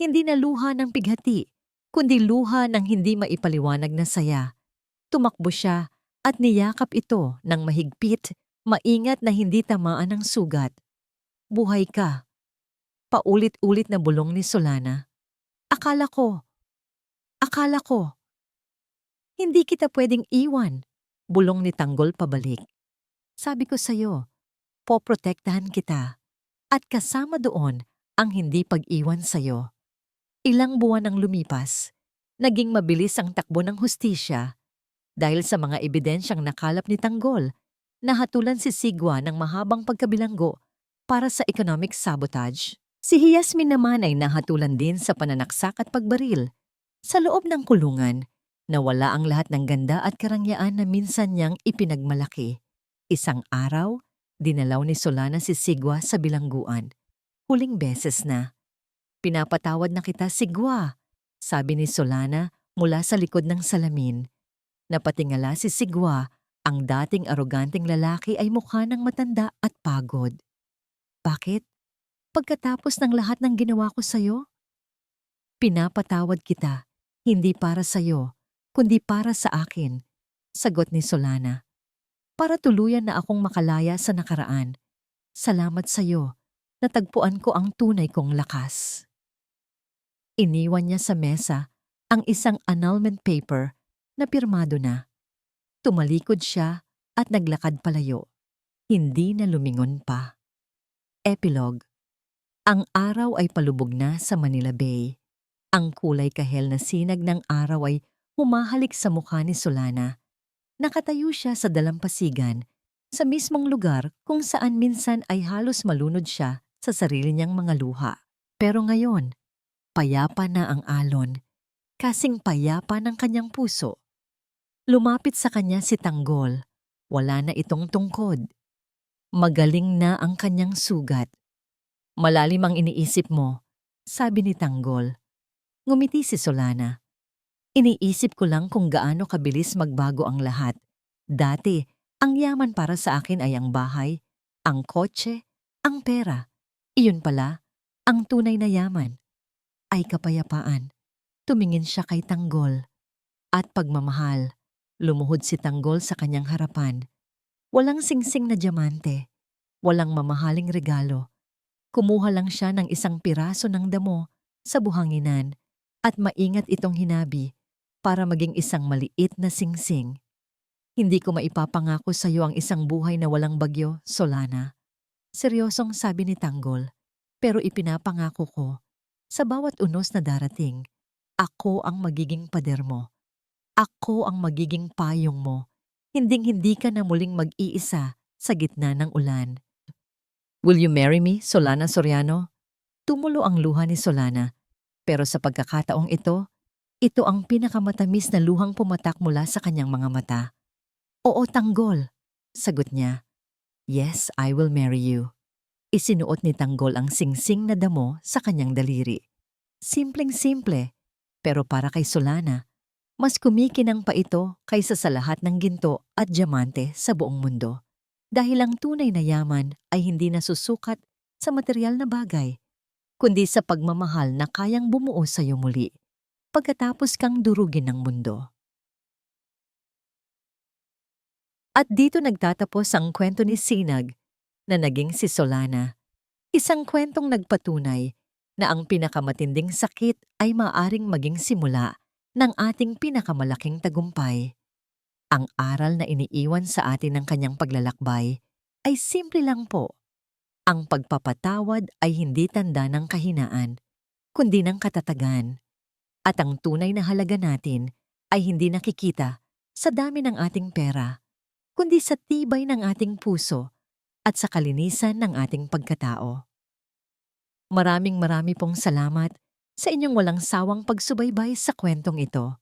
Hindi na luha ng pighati, kundi luha ng hindi maipaliwanag na saya. Tumakbo siya at niyakap ito ng mahigpit, maingat na hindi tamaan ng sugat. Buhay ka. Paulit-ulit na bulong ni Solana. Akala ko. Hindi kita pwedeng iwan. Bulong ni Tanggol pabalik. Sabi ko sa'yo, poprotektahan kita. At kasama doon ang hindi pag-iwan sa'yo. Ilang buwan ang lumipas. Naging mabilis ang takbo ng hustisya. Dahil sa mga ebidensyang nakalap ni Tanggol, nahatulan si Sigwa ng mahabang pagkabilanggo para sa economic sabotage. Si Yasmin naman ay nahatulan din sa pananaksak at pagbaril. Sa loob ng kulungan, nawala ang lahat ng ganda at karangyaan na minsan niyang ipinagmalaki. Isang araw, dinalaw ni Solana si Sigwa sa bilangguan. Huling beses na. "Pinapatawad na kita, Sigwa," sabi ni Solana mula sa likod ng salamin. Napatingala si Sigwa, ang dating aroganteng lalaki ay mukha ng matanda at pagod. "Bakit? Pagkatapos ng lahat ng ginawa ko sa'yo?" "Pinapatawad kita, hindi para sa'yo, kundi para sa akin," sagot ni Solana. "Para tuluyan na akong makalaya sa nakaraan. Salamat sa'yo, natagpuan ko ang tunay kong lakas." Iniwan niya sa mesa ang isang annulment paper na pirmado na. Tumalikod siya at naglakad palayo. Hindi na lumingon pa. Epilogue. Ang araw ay palubog na sa Manila Bay. Ang kulay kahel na sinag ng araw ay humahalik sa mukha ni Solana. Nakatayo siya sa dalampasigan, sa mismong lugar kung saan minsan ay halos malunod siya sa sarili niyang mga luha. Pero ngayon, payapa na ang alon, kasing payapa ng kanyang puso. Lumapit sa kanya si Tanggol. Wala na itong tungkod. Magaling na ang kanyang sugat. "Malalim ang iniisip mo," sabi ni Tanggol. Ngumiti si Solana. "Iniisip ko lang kung gaano kabilis magbago ang lahat. Dati, ang yaman para sa akin ay ang bahay, ang kotse, ang pera. Iyon pala, ang tunay na yaman ay kapayapaan." Tumingin siya kay Tanggol. At pagmamahal. Lumuhod si Tanggol sa kanyang harapan. Walang singsing na diamante. Walang mamahaling regalo. Kumuha lang siya ng isang piraso ng damo sa buhanginan at maingat itong hinabi para maging isang maliit na singsing. "Hindi ko maipapangako sa iyo ang isang buhay na walang bagyo, Solana," seryosong sabi ni Tanggol. "Pero ipinapangako ko, sa bawat unos na darating, ako ang magiging pader mo. Ako ang magiging payong mo. Hinding-hindi ka na muling mag-iisa sa gitna ng ulan." "Will you marry me, Solana Soriano?" Tumulo ang luha ni Solana. Pero sa pagkakataong ito ang pinakamatamis na luhang pumatak mula sa kanyang mga mata. "Oo, Tanggol," sagot niya. "Yes, I will marry you." Isinuot ni Tanggol ang singsing na damo sa kanyang daliri. Simpleng-simple, pero para kay Solana, mas kumikinang pa ito kaysa sa lahat ng ginto at diamante sa buong mundo. Dahil ang tunay na yaman ay hindi nasusukat sa material na bagay, kundi sa pagmamahal na kayang bumuo sa iyo muli, pagkatapos kang durugin ng mundo. At dito nagtatapos ang kwento ni Sinag na naging si Solana. Isang kwentong nagpatunay na ang pinakamatinding sakit ay maaring maging simula ng ating pinakamalaking tagumpay. Ang aral na iniiwan sa atin ng kanyang paglalakbay ay simple lang po. Ang pagpapatawad ay hindi tanda ng kahinaan, kundi ng katatagan. At ang tunay na halaga natin ay hindi nakikita sa dami ng ating pera, kundi sa tibay ng ating puso at sa kalinisan ng ating pagkatao. Maraming pong salamat sa inyong walang sawang pagsubaybay sa kwentong ito.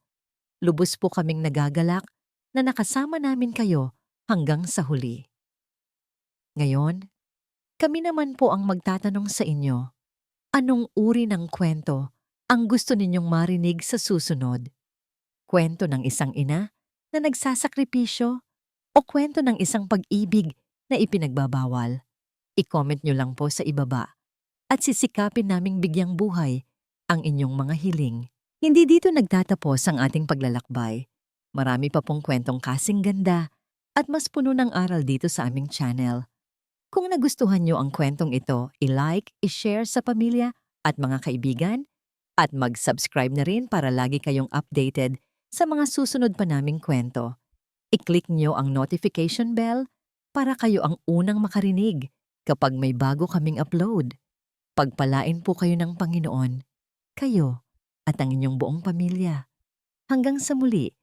Lubos po kaming nagagalak na nakasama namin kayo hanggang sa huli. Ngayon, kami naman po ang magtatanong sa inyo, anong uri ng kwento ang gusto ninyong marinig sa susunod? Kwento ng isang ina na nagsasakripisyo o kwento ng isang pag-ibig na ipinagbabawal? I-comment nyo lang po sa ibaba at sisikapin naming bigyang buhay ang inyong mga hiling. Hindi dito nagtatapos ang ating paglalakbay. Marami pa pong kwentong kasing ganda at mas puno ng aral dito sa aming channel. Kung nagustuhan nyo ang kwentong ito, i-like, i-share sa pamilya at mga kaibigan at mag-subscribe na rin para lagi kayong updated sa mga susunod pa naming kwento. I-click nyo ang notification bell para kayo ang unang makarinig kapag may bago kaming upload. Pagpalain po kayo ng Panginoon, kayo at ang inyong buong pamilya. Hanggang sa muli.